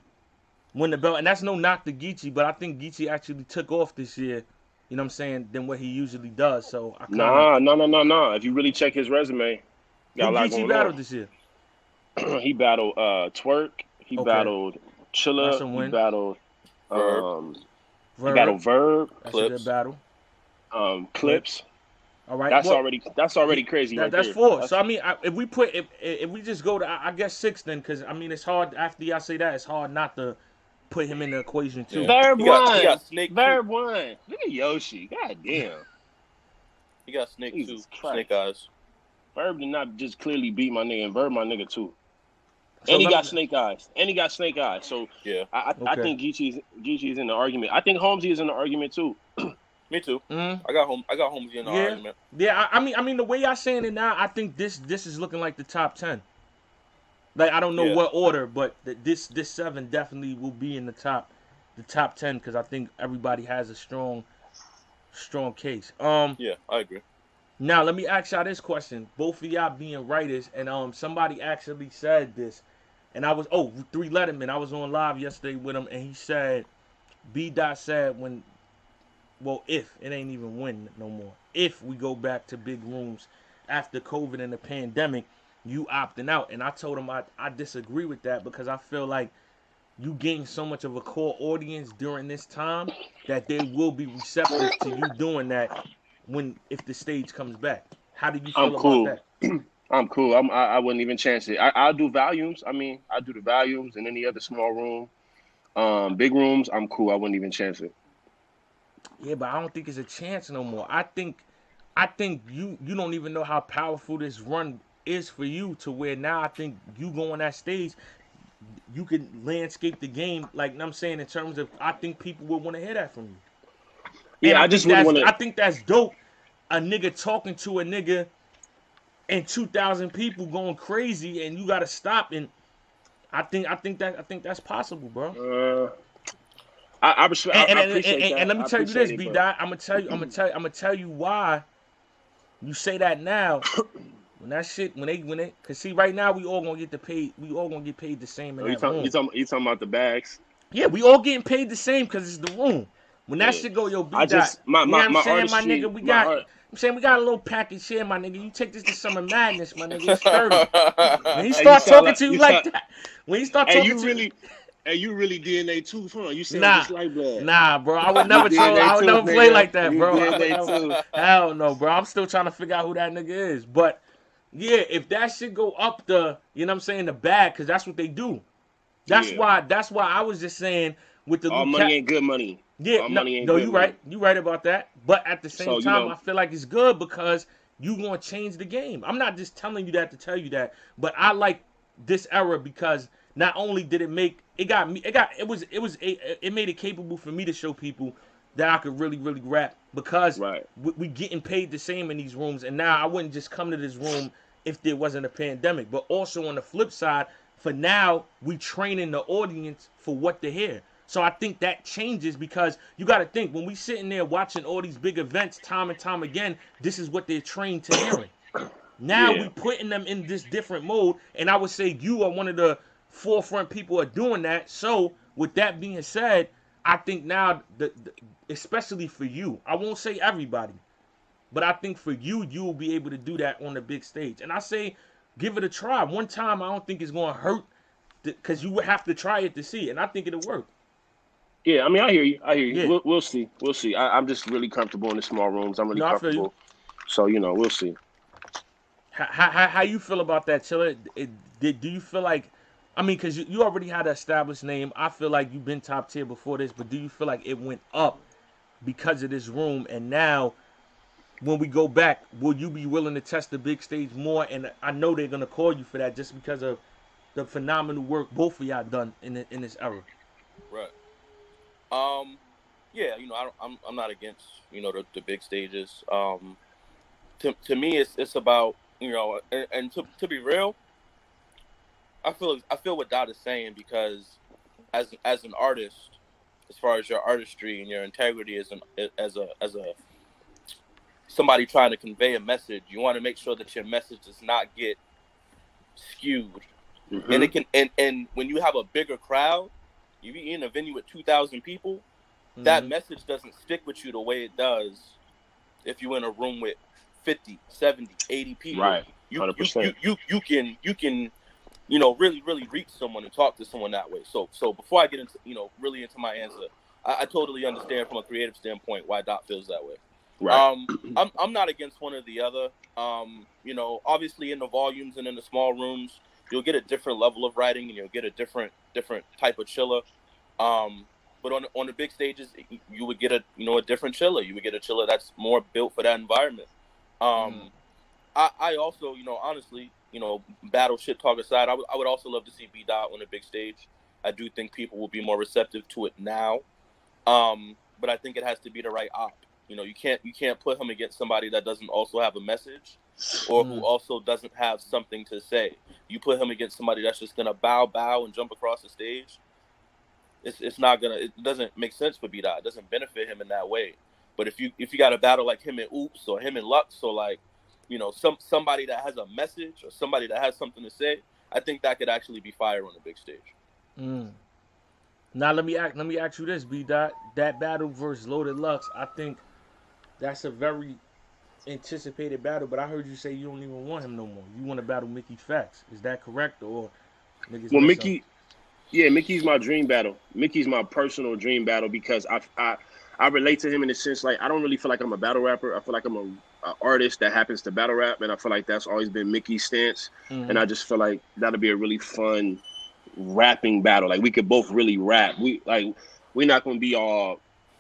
the belt. And that's no knock to Geechee, but I think Geechee actually took off this year, you know what I'm saying, than what he usually does. So No. If you really check his resume, got a lot going on. Battled this year? He battled Twerk. He battled Chilla. He battled Verb. That's a good battle. Clips. All right, that's already crazy. That's four. So I mean, if we just go to I guess 6 then, because I mean it's hard after y'all say that, it's hard not to put him in the equation too. Verb one. Verb one. Look at Yoshi. God damn. He got Snake too. Snake Eyes. Verb did not just clearly beat my nigga, and Verb my nigga too. And he got Snake Eyes. So yeah, I think Geechee's in the argument. I think Holmesy is in the argument too. Me too. I got Holmesy in the argument. Yeah, I mean the way y'all saying it now, I think this is looking like the top 10. Like I don't know what order, but this 7 definitely will be in the top 10 because I think everybody has a strong case. Yeah, I agree. Now let me ask y'all this question. Both of y'all being writers, and somebody actually said this, and I was 3 Letterman. I was on live yesterday with him, and he said, B. Dot said if it ain't even when no more. If we go back to big rooms after COVID and the pandemic, you opting out. And I told him I disagree with that because I feel like you gain so much of a core audience during this time that they will be receptive to you doing that if the stage comes back. How do you feel about that? I'm cool. I wouldn't even chance it. I'll do volumes. I mean, I do the volumes in any other small room. Big rooms, I'm cool. I wouldn't even chance it. Yeah, but I don't think it's a chance no more. I think you don't even know how powerful this run is for you to where now I think you go on that stage, you can landscape the game, like I'm saying, in terms of I think people will want to hear that from you. Yeah, I think that's dope. A nigga talking to a nigga and 2,000 people going crazy and you gotta stop, and I think that's possible, bro. I appreciate that. And let me tell you this, B. Dot. I'm gonna tell you why you say that now. When that shit, when they, cause see, right now we all gonna get paid the same in that room. You talking about the bags? Yeah, we all getting paid the same cause it's the room. When that shit go, yo, B. Dot. You know what I'm saying, my nigga? We got a little package here, my nigga. You take this to Summer Madness, my nigga. It's 30. When he start talking to you like that, when he start talking to you. Hey, you really DNA too, huh? You sound just like blood. Nah, bro. I would never play like that, bro. Hell no, bro. I'm still trying to figure out who that nigga is. But yeah, if that shit go up the, you know what I'm saying, the bag, because that's what they do. That's why I was just saying with the all money ain't good money. Yeah, you right. You right about that. But at the same time, I feel like it's good because you gonna change the game. I'm not just telling you that to tell you that, but I like this era because not only did it make it made it capable for me to show people that I could really rap because we getting paid the same in these rooms, and now I wouldn't just come to this room if there wasn't a pandemic. But also on the flip side, for now we training the audience for what to hear. So I think that changes because you got to think when we sitting there watching all these big events time and time again, this is what they're trained to hearing. Now we putting them in this different mode, and I would say you are one of the forefront people are doing that. So with that being said, I think now, especially for you, I won't say everybody, but I think for you, you will be able to do that on the big stage. And I say, give it a try. One time, I don't think it's going to hurt because you would have to try it to see, and I think it'll work. Yeah, I mean, I hear you. I hear you. Yeah. We'll see. We'll see. I'm just really comfortable in the small rooms. I'm really No, I feel you. comfortable. So, you know, we'll see. How you feel about that, Chilla? Do you feel like, I mean, because you already had an established name. I feel like you've been top tier before this, but do you feel like it went up because of this room? And now, when we go back, will you be willing to test the big stage more? And I know they're gonna call you for that just because of the phenomenal work both of y'all done in this era. Right. Yeah, you know, I'm not against, you know, the big stages. To me, it's about, you know, and to be real, I feel what Dot is saying, because as an artist, as far as your artistry and your integrity as a somebody trying to convey a message, you want to make sure that your message does not get skewed. Mm-hmm. And it can, and when you have a bigger crowd, you be in a venue with 2,000 people, that message doesn't stick with you the way it does if you're in a room with 50, 70, 80 people. Right. 100%. You can, you know, really reach someone and talk to someone that way. So before I get into, you know, really into my answer, I totally understand from a creative standpoint why Dot feels that way. Right. I'm not against one or the other. You know, obviously in the volumes and in the small rooms, you'll get a different level of writing and you'll get a different type of Chilla. But on the big stages, you would get a different Chilla. You would get a Chilla that's more built for that environment. I also, you know, honestly, you know, battle shit talk aside, I would also love to see B Dot on the big stage. I do think people will be more receptive to it now. But I think it has to be the right op. You know, you can't put him against somebody that doesn't also have a message or who also doesn't have something to say. You put him against somebody that's just gonna bow and jump across the stage. It doesn't make sense for B Dot. It doesn't benefit him in that way. But if you got a battle like him and Oops or him and Lux, or like, you know, somebody that has a message or somebody that has something to say, I think that could actually be fire on the big stage. Now let me ask you this, B Dot. That battle versus Loaded Lux, I think that's a very anticipated battle. But I heard you say you don't even want him no more. You want to battle Mickey Facts. Is that correct, or niggas? Well, Mickey, yeah, Mickey's my dream battle. Mickey's my personal dream battle because I relate to him in the sense, like, I don't really feel like I'm a battle rapper. I feel like I'm an artist that happens to battle rap, and I feel like that's always been Mickey's stance. And I just feel like that'll be a really fun rapping battle. Like, we could both really rap. We're not gonna be all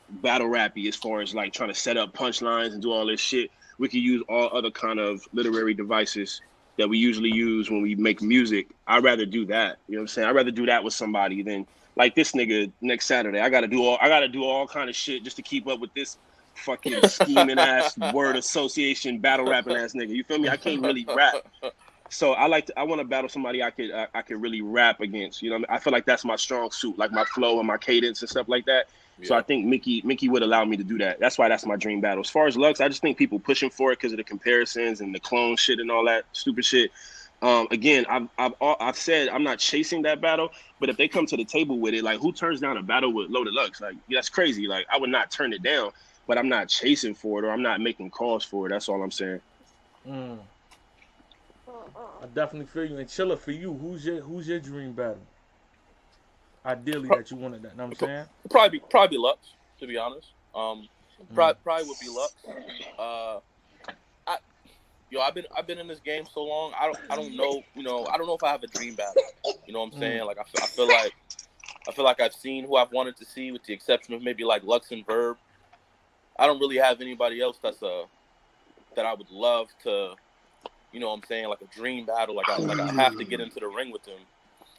battle rappy as far as like trying to set up punchlines and do all this shit. We could use all other kind of literary devices that we usually use when we make music. I'd rather do that. You know what I'm saying? I'd rather do that with somebody than like this nigga next Saturday. I gotta do all kind of shit just to keep up with this fucking scheming ass word association battle rapping ass nigga. You feel me? I can't really rap. So I want to battle somebody I could really rap against. You know what I mean? I feel like that's my strong suit, like my flow and my cadence and stuff like that. Yeah. So I think Mickey would allow me to do that. That's why that's my dream battle. As far as Lux, I just think people pushing for it because of the comparisons and the clone shit and all that stupid shit. Again, I've said I'm not chasing that battle, but if they come to the table with it, like, who turns down a battle with Loaded Lux? Like, that's crazy. Like, I would not turn it down, but I'm not chasing for it or I'm not making calls for it. That's all I'm saying. I definitely feel you. And Chilla, for you, who's your dream battle? Ideally, that you wanted that. Know what I'm saying? Probably Lux, to be honest. Probably would be Lux. I've been in this game so long. I don't know. You know, I don't know if I have a dream battle. You know what I'm saying? Like, I feel like I've seen who I've wanted to see, with the exception of maybe like Lux and Verb. I don't really have anybody else that I would love to. You know what I'm saying? Like a dream battle. Like I have to get into the ring with them.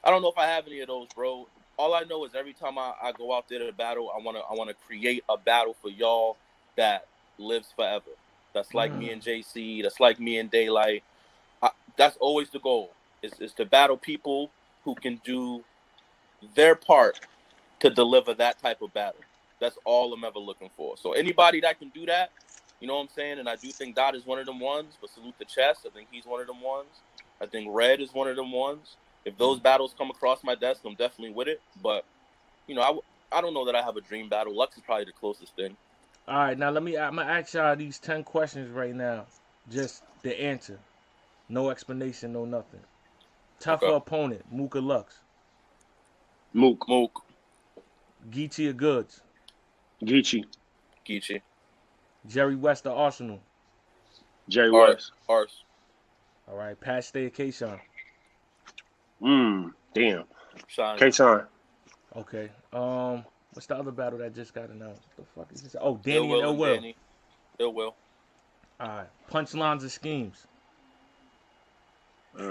I don't know if I have any of those, bro. All I know is every time I go out there to battle, I wanna create a battle for y'all that lives forever. That's like me and JC. That's like me and Daylight. That's always the goal. Is to battle people who can do their part to deliver that type of battle. That's all I'm ever looking for. So anybody that can do that, you know what I'm saying? And I do think Dot is one of them ones, but salute the chest. I think he's one of them ones. I think Red is one of them ones. If those battles come across my desk, I'm definitely with it. But, you know, I don't know that I have a dream battle. Lux is probably the closest thing. All right, now I'm gonna ask y'all these 10 questions right now. Just the answer. No explanation, no nothing. Tougher opponent, Mook or Lux? Mook. Geechee or Goods? Geechee. Jerry West or Arsenal? Jerry West. Ars. All right, Pat Stay or K-Shine? Damn. Shine. K-Shine. Okay. What's the other battle that just got announced? What the fuck is this? Oh, Danny and Ill Will. Ill Will. All right. Punchlines or schemes?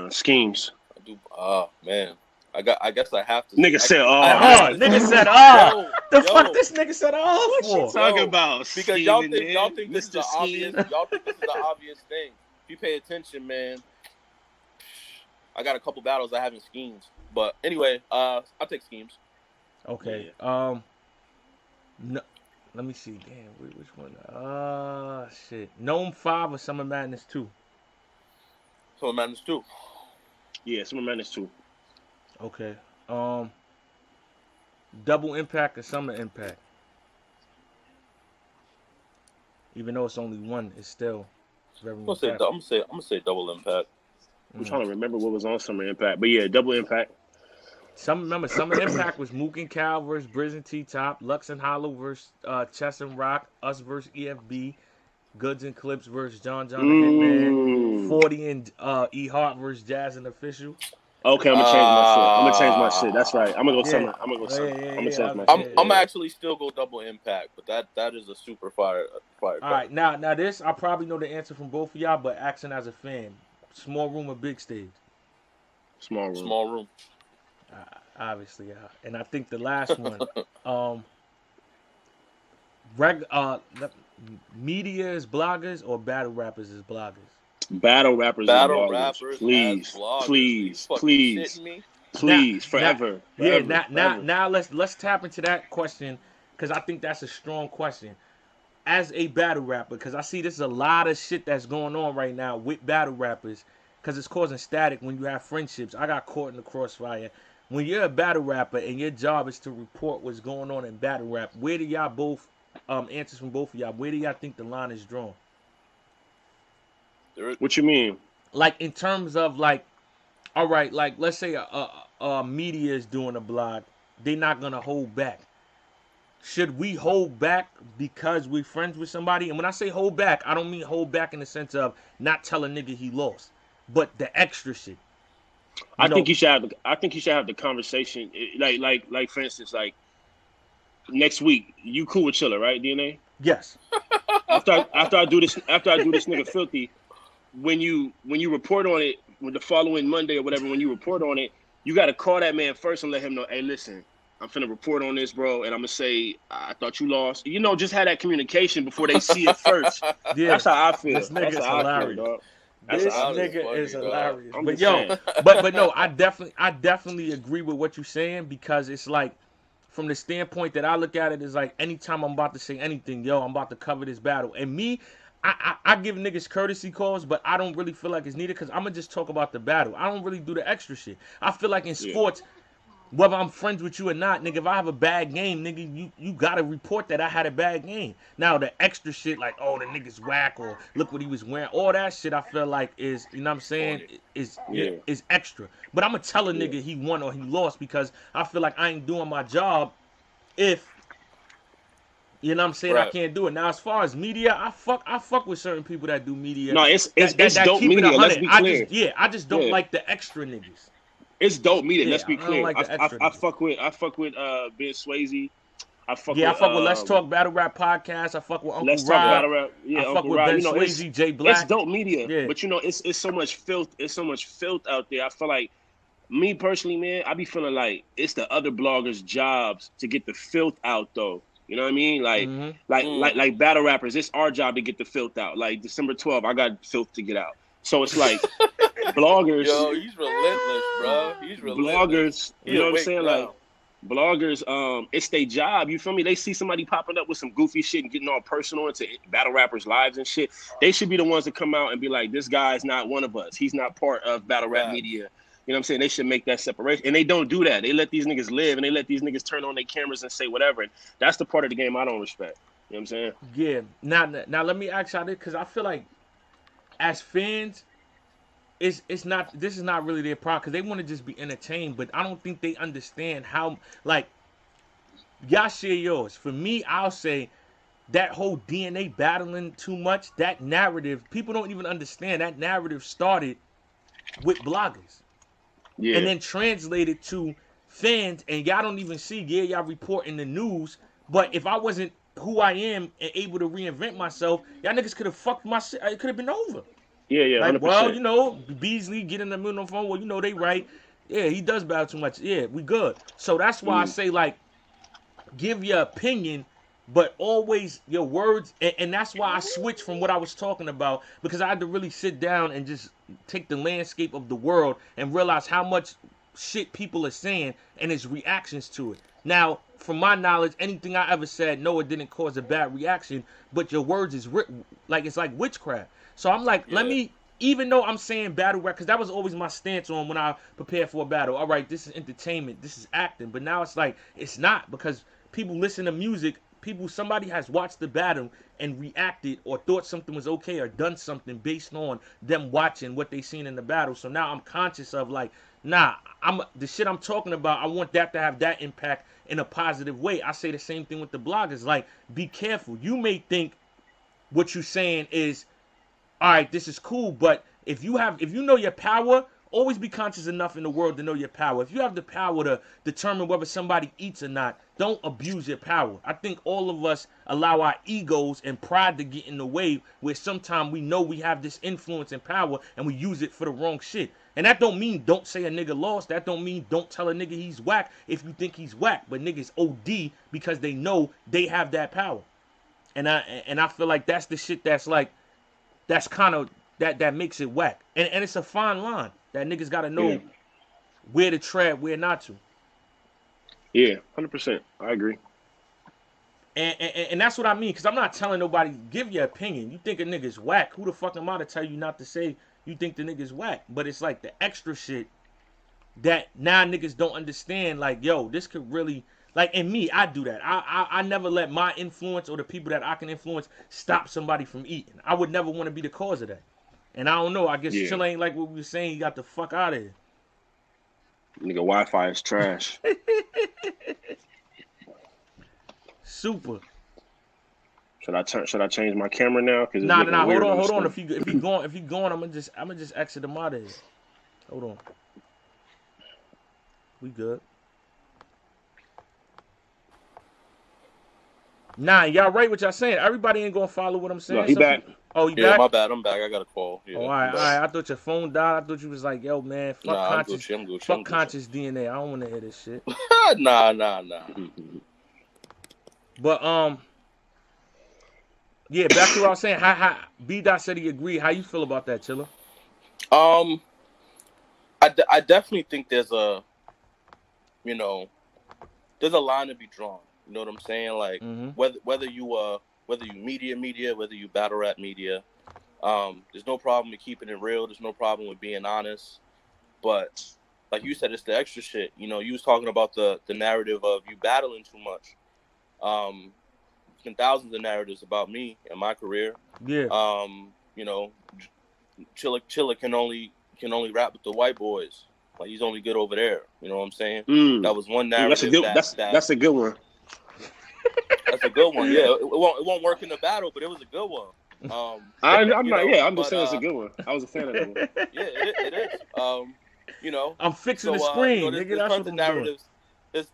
Schemes. I do. Oh man. I guess I have to. Nigga said, Nigga said, the fuck this nigga said, What for? you talking about? Because y'all think this is the obvious. Y'all think this is the obvious thing. If you pay attention, man. I got a couple battles I haven't schemes, but anyway, I'll take schemes. Okay. No, let me see. Damn, which one? Shit. Gnome 5 or Summer Madness 2? Summer Madness 2. Yeah, Summer Madness 2. Okay. Double Impact or Summer Impact? Even though it's only one, it's still very. I'm gonna say Double Impact. I'm trying to remember what was on Summer Impact, but yeah, Double Impact. Summer Impact was Mook and Cal versus Briz and T-Top, Lux and Hollow versus Chess and Rock, us versus EFB, Goods and Clips versus John and Hitman, 40 and E Hart versus Jazz and Official. Okay, I'm gonna change my shit. That's right. I'm gonna go Summer. I'm gonna change my shit. I'm actually still go Double Impact, but that is a super fire. All right, now this I probably know the answer from both of y'all, but asking as a fan, small room or big stage? Small room. Small room. Obviously, yeah. And I think the last one, media is bloggers or battle rappers is bloggers? Battle rappers. Please, forever. Now let's tap into that question because I think that's a strong question. As a battle rapper, because I see there's a lot of shit that's going on right now with battle rappers, because it's causing static when you have friendships. I got caught in the crossfire. When you're a battle rapper and your job is to report what's going on in battle rap, where do y'all both answers from both of y'all? Where do y'all think the line is drawn? What you mean? Like in terms of like, all right, like let's say a media is doing a blog, they're not gonna hold back. Should we hold back because we're friends with somebody? And when I say hold back, I don't mean hold back in the sense of not tell a nigga he lost, but the extra shit. I think you should have the conversation. Like for instance, like next week, you cool with Chilla, right? DNA. Yes. After I do this nigga filthy, when you report on it with the following Monday or whatever, when you report on it, you got to call that man first and let him know, hey, listen, I'm finna report on this, bro, and I'm gonna say I thought you lost. You know, just have that communication before they see it first. Yeah. That's how I feel. This nigga's hilarious. Dog. This nigga is hilarious. But but no, I definitely agree with what you're saying because it's like from the standpoint that I look at it is like anytime I'm about to say anything, I'm about to cover this battle. And me, I give niggas courtesy calls, but I don't really feel like it's needed because I'm going to just talk about the battle. I don't really do the extra shit. I feel like in sports, whether I'm friends with you or not, nigga, if I have a bad game, nigga, you got to report that I had a bad game. Now, the extra shit like, oh, the nigga's whack or look what he was wearing, all that shit I feel like is, you know what I'm saying, is extra. But I'm going to tell a nigga he won or he lost because I feel like I ain't doing my job if, you know what I'm saying, I can't do it. Now, as far as media, I fuck with certain people that do media. No, it's dope media, let's be clear. I just don't like the extra niggas. It's dope media. Let's be clear. Like I fuck with Ben Swayze. I fuck with Let's Talk Battle Rap podcast. I fuck with Uncle Let's Rob. Talk Battle Rap. Yeah, I fuck Uncle with Rob. Ben Swayze, Jay Black. It's dope media, but it's so much filth. It's so much filth out there. I feel like me personally, man, I be feeling like it's the other bloggers' jobs to get the filth out, though. You know what I mean? Like battle rappers, it's our job to get the filth out. Like December 12th, I got filth to get out. So it's like bloggers. Yo, he's relentless, bro. He's relentless. Bloggers, you know what I'm saying? Like bloggers, it's their job. You feel me? They see somebody popping up with some goofy shit and getting all personal into battle rappers' lives and shit. They should be the ones to come out and be like, this guy's not one of us. He's not part of battle rap media. You You know what I'm saying? They should make that separation. And they don't do that. They let these niggas live and they let these niggas turn on their cameras and say whatever. And that's the part of the game I don't respect. You know what I'm saying? Yeah. Now let me ask y'all this, because I feel like as fans, it's not, this is not really their problem, because they want to just be entertained, but I don't think they understand how, like, y'all share yours. For me, I'll say that whole DNA battling too much, that narrative, people don't even understand that narrative started with bloggers. Yeah. And then translated to fans, and y'all don't even see, yeah, y'all report in the news, but if I wasn't who I am and able to reinvent myself, y'all niggas could have fucked my shit. It could have been over. Yeah, Like, 100%. well, you know, Beasley get in the middle of the phone. Well, you know, they right. Yeah, he does battle too much. Yeah, we good. So that's why I say, like, give your opinion, but always your words. And that's why I switched from what I was talking about, because I had to really sit down and just take the landscape of the world and realize how much shit people are saying and its reactions to it. Now, from my knowledge, anything I ever said, no, it didn't cause a bad reaction, but your words is like, it's like witchcraft. So I'm like, let me, even though I'm saying battle rap, because that was always my stance on when I prepared for a battle. All right, this is entertainment, this is acting, but now it's like, it's not, because people listen to music, somebody has watched the battle and reacted or thought something was okay or done something based on them watching what they seen in the battle. So now I'm conscious of, like, nah, the shit I'm talking about, I want that to have that impact in a positive way. I say the same thing with the bloggers. Like, be careful. You may think what you're saying is, all right, this is cool, but if you know your power, always be conscious enough in the world to know your power. If you have the power to determine whether somebody eats or not, don't abuse your power. I think all of us allow our egos and pride to get in the way, where sometimes we know we have this influence and power and we use it for the wrong shit. And that don't mean don't say a nigga lost. That don't mean don't tell a nigga he's whack if you think he's whack. But niggas OD because they know they have that power. And I feel like that's the shit that's like, that's kind of, that makes it whack. And it's a fine line that niggas got to know where to tread, where not to. Yeah, 100%. I agree. And that's what I mean, because I'm not telling nobody, give your opinion. You think a nigga's whack, who the fuck am I to tell you not to say you think the nigga's whack? But it's like the extra shit that now niggas don't understand, like, yo, this could really, like, and me, I do that. I never let my influence or the people that I can influence stop somebody from eating. I would never want to be the cause of that. And I don't know, I guess Chilla ain't like what we were saying, he got the fuck out of here. Nigga, Wi-Fi is trash. Super. Should I change my camera now? Cause Nah, hold on. If he going, I'm gonna just exit him out of here. Hold on. We good. Nah, y'all right what y'all saying. Everybody ain't gonna follow what I'm saying. No, he back. Oh, he Yeah, back? my bad. I'm back. I got a call. Yeah, all right. I thought your phone died. I thought you was like, yo, man, fuck conscious, Gucci, fuck conscious DNA. I don't want to hear this shit. Nah. But yeah, back to what I was saying. How B Dot said he agreed. How you feel about that, Chilla? I definitely think there's a line to be drawn. You know what I'm saying? Like, whether you media, whether you battle rap media, there's no problem with keeping it real. There's no problem with being honest. But like you said, it's the extra shit. You know, you was talking about the narrative of you battling too much. There's been thousands of narratives about me and my career. Yeah. You know, Chilla can only rap with the white boys. Like, he's only good over there. You know what I'm saying? That was one narrative. That's a good one. That's a good one. Yeah, it won't work in the battle, but it was a good one. I'm just saying it's a good one. I was a fan of that one. Yeah, it is. You know, I'm fixing the screen. There's Nigga, tons of narratives. There's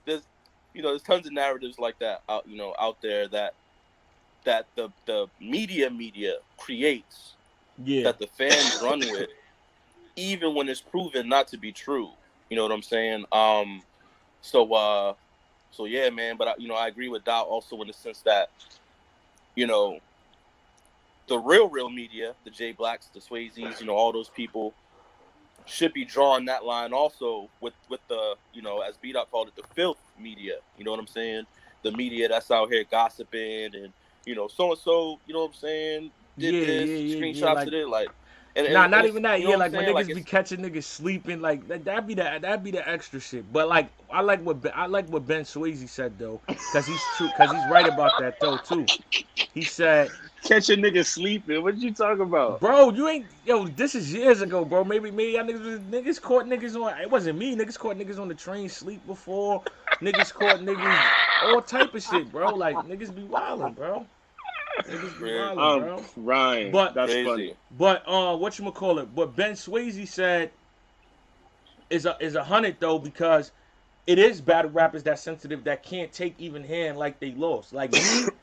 tons of narratives like that out there that the media creates. Yeah. That the fans run with, even when it's proven not to be true. You know what I'm saying? So yeah, man. But I agree with Dow also in the sense that, the real media, the J Blacks, the Swayzes, all those people should be drawing that line also with the, as B-Dot called it, the filth media. You know what I'm saying? The media that's out here gossiping and, so and so. You know what I'm saying? Did this screenshots of it, like. Nah, not it's, even that. you know Yeah, what I'm like when saying? Like niggas be catching niggas sleeping, like that'd be the extra shit. But like I like what Ben Swayze said though, cause he's right about that though too. He said, Catch a nigga sleeping. What you talking about? bro, you ain't yo. This is years ago, bro. Maybe y'all niggas caught niggas on. It wasn't me. Niggas caught niggas on the train sleep before. Niggas caught niggas all type of shit, bro. Like niggas be wildin', bro. Niggas be crazy. wildin', I'm bro. crying. But That's Crazy. funny. whatchamacallit? What Ben Swayze said is a hundred though, because it is battle rappers that sensitive that can't take even hand like they lost. Like me,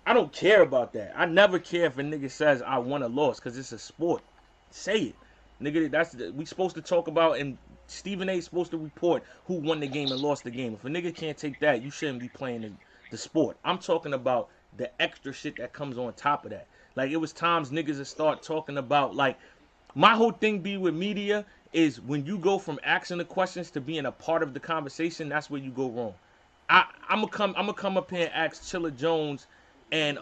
I don't care about that. I never care if a nigga says I won or lost, because it's a sport. Say it. Nigga, we supposed to talk about, and Stephen A. supposed to report who won the game and lost the game. If a nigga can't take that, you shouldn't be playing the sport. I'm talking about the extra shit that comes on top of that. Like, it was times niggas would start talking about, like, my whole thing be with media is when you go from asking the questions to being a part of the conversation, that's where you go wrong. I'm gonna come up here and ask Chilla Jones, and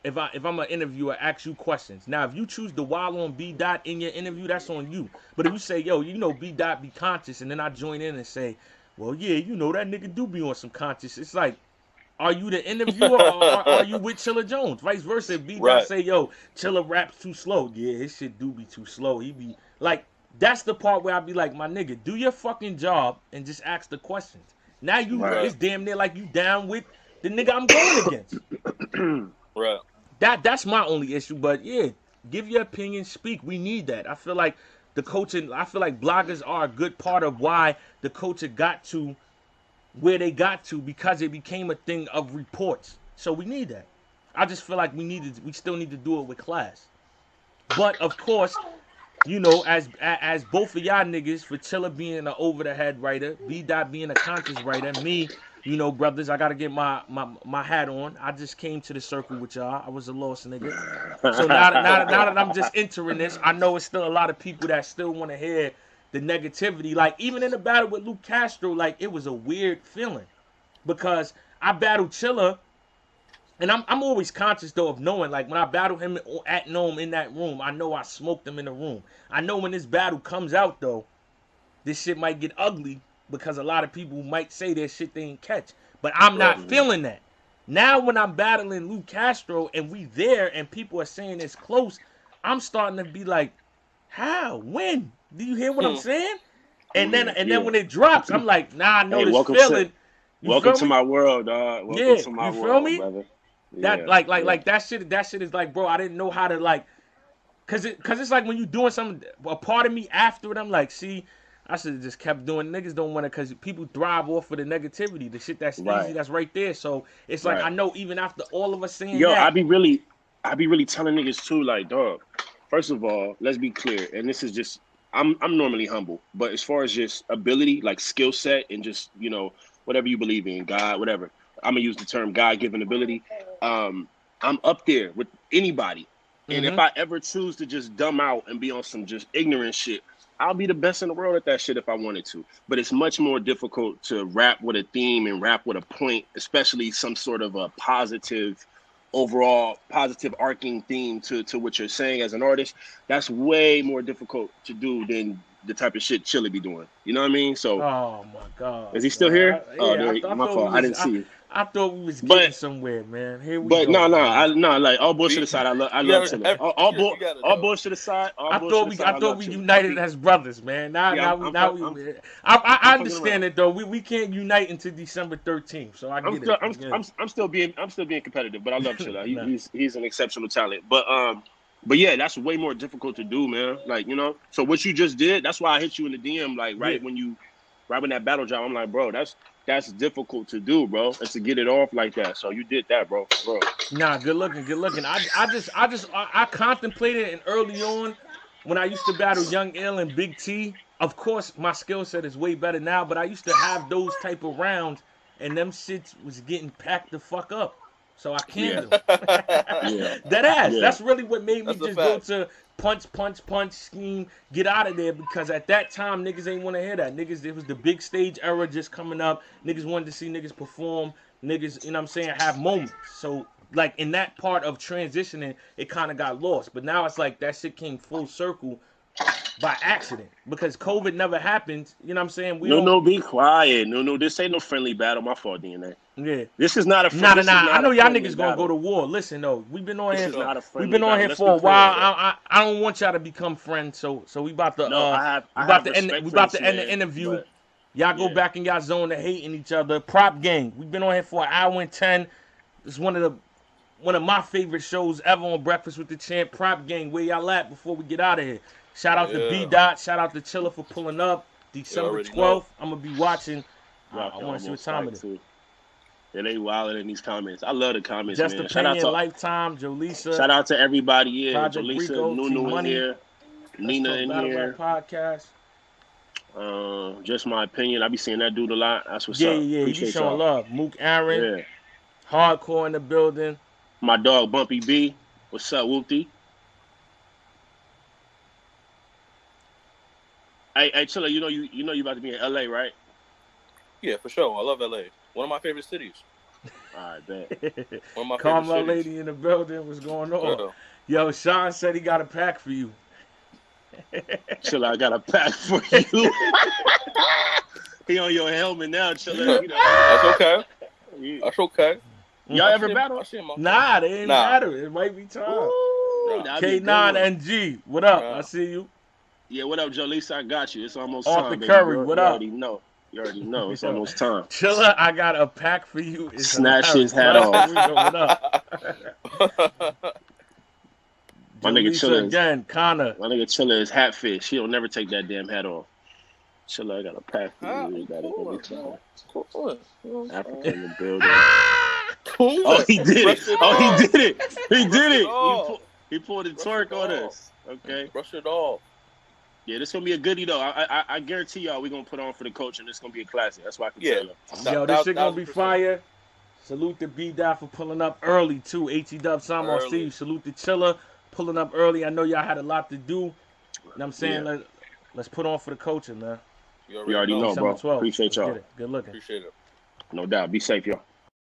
if I'm an interviewer, ask you questions. Now, if you choose to wild on B Dot in your interview, that's on you. But if you say, yo, you know B Dot be conscious, and then I join in and say, well, yeah, you know that nigga do be on some conscious. It's like, are you the interviewer, or are you with Chilla Jones? Vice versa. If B Dot Right. say, yo, Chilla raps too slow. Yeah, his shit do be too slow. He be like, that's the part where I be like, my nigga, do your fucking job and just ask the questions. Now Right. it's damn near like you down with the nigga I'm going against. Right. That's my only issue. But yeah, give your opinion, speak. We need that. I feel like bloggers are a good part of why the culture got to where they got to, because it became a thing of reports. So we need that. I just feel like we still need to do it with class. But of course, you know, as both of y'all niggas, for Chilla being an over the head writer, B Dot being a conscious writer, me, you know, brothers, I gotta get my hat on. I just came to the circle with y'all. I was a lost nigga. So now that I'm just entering this, I know it's still a lot of people that still want to hear the negativity. Like, even in the battle with Luke Castro, like, it was a weird feeling, because I battled Chilla, and I'm always conscious though of knowing, like, when I battle him at Nome in that room, I know I smoked him in the room. I know when this battle comes out though, this shit might get ugly, because a lot of people might say that shit they ain't catch. But I'm not feeling that. Now when I'm battling Luke Castro and we there and people are saying it's close, I'm starting to be like, how? When? Do you hear what I'm saying? And then when it drops, I'm like, nah, I know Hey, this feeling. You welcome feel to me? my world, dog. Welcome Yeah, to my you feel world, me? brother. That Yeah, like that shit is like, bro, I didn't know how to, like, cause it's like when you doing something, a part of me after it, I'm like, see, I should have just kept doing. Niggas don't want to, cause people thrive off of the negativity, the shit that's easy, right, that's right there. So it's like, I right. know even after all of us saying Yo, that, I be really telling niggas too, like, dog. First of all, let's be clear, and this is just, I'm normally humble, but as far as just ability, like skill set, and just, you know, whatever you believe in, God, whatever. I'm gonna use the term God given ability. I'm up there with anybody, and if I ever choose to just dumb out and be on some just ignorant shit, I'll be the best in the world at that shit if I wanted to. But it's much more difficult to rap with a theme and rap with a point, especially some sort of a positive, overall positive arcing theme to what you're saying as an artist. That's way more difficult to do than the type of shit Chilla be doing. You know what I mean? So oh my god, is he still man. here? Oh, there. I My thought fault. I didn't see you. I thought we was getting But somewhere, man. Here we but go, no, man. like all bullshit We, aside, I you love gotta, Chilla. you gotta All know. bullshit aside, I I thought love we Chilla. I united think, as brothers, man. yeah, I I'm fucking understand around. it though. We can't unite until December 13th, so I I'm get still it. I get it. I'm still being competitive, but I love Chilla. Nah. He's an exceptional talent. But yeah, that's way more difficult to do, man. Like, you know. So what you just did, that's why I hit you in the DM, like Yeah. right when that battle job, I'm like, bro, that's difficult to do, bro. And to get it off like that. So you did that, bro. Nah, good looking, good looking. I contemplated, and early on when I used to battle Young Ill and Big T, of course my skill set is way better now, but I used to have those type of rounds, and them shits was getting packed the fuck up. So I canned Yeah, them. yeah, That ass. yeah. That's really what made me That's a just go fact. to punch, punch, punch, scheme, get out of there, because at that time niggas ain't want to hear that. Niggas, it was the big stage era just coming up. Niggas wanted to see niggas perform. Niggas, you know what I'm saying, have moments. So like in that part of transitioning, it kind of got lost. But now it's like that shit came full circle by accident because COVID never happened. You know what I'm saying? No, be quiet. No, this ain't no friendly battle. My fault, DNA. Yeah. This is not a Nah. I know y'all friendly niggas gonna battle. go to war. Listen though, we've been on This here. is not a We've friendly been on battle. here Let's for a be clear while. with that. I don't want y'all to become friends. So we about to No, I we have about to end respect for the this man, interview. but Y'all go yeah. back in y'all zone to hating each other. Prop gang. We've been on here for an hour and 10. It's one of my favorite shows ever on Breakfast with the Champ. Prop gang. Where y'all at before we get out of here? Shout out to B Dot. Shout out to Chilla for pulling up. December already 12th. know. I'm gonna be watching. I Rock want to see what almost time like it is. too. Yeah, they wilding in these comments. I love the comments, Just man. Shout out Opinion, to Lifetime, Jolisa, Shout out to everybody. Yeah, Project Jolisa, Rico, T Nunu in Money. here, Let's Nina Talk in Battle here. Rap Podcast. Just my opinion. I be seeing that dude a lot. That's what's Yeah, up. he be Appreciate showing y'all. love. Mook Aaron, Yeah. Hardcore in the building. My dog Bumpy B. What's up, Whoopty? Hey, Chilla, you know you about to be in LA, right? Yeah, for sure. I love LA. One of my favorite cities. All right, bet. One of my Carmel favorite cities. lady in the building. What's going on? Yeah. Yo, Sean said he got a pack for you. Chilla, I got a pack for you. He on your helmet now, Chilla. You know. That's okay. That's okay. Y'all ever battle? Nah, they ain't battle. It might be time. Ooh, K9NG, what up? I see you. Yeah, what up, Jolisa? I got you. It's almost Arthur time, baby. Curry, what up? You already know. It's almost time. Chilla, I got a pack for you. It's Snatch his hat off. off. What up? My nigga Chilla again, Connor. My nigga Chilla is hat fish. He'll never take that damn hat off. Chilla, I got a pack for you. You got it every time. Africa in the building. Oh, he did it. Oh, he did it. He did it. He pulled the torque on us. Okay. Brush it off. Yeah, this gonna be a goodie though. I guarantee y'all we're gonna put on for the coach and this gonna be a classic. That's why I can tell you. Yo, this shit gonna be fire. Salute to B-Dot for pulling up early too. H-E-Dub, Samo, Steve. Salute to Chilla pulling up early. I know y'all had a lot to do. You know what I'm saying? Yeah. Let's put on for the coaching, man. You already know, bro. 12th. Appreciate y'all. Good looking. Appreciate it. No doubt. Be safe, y'all.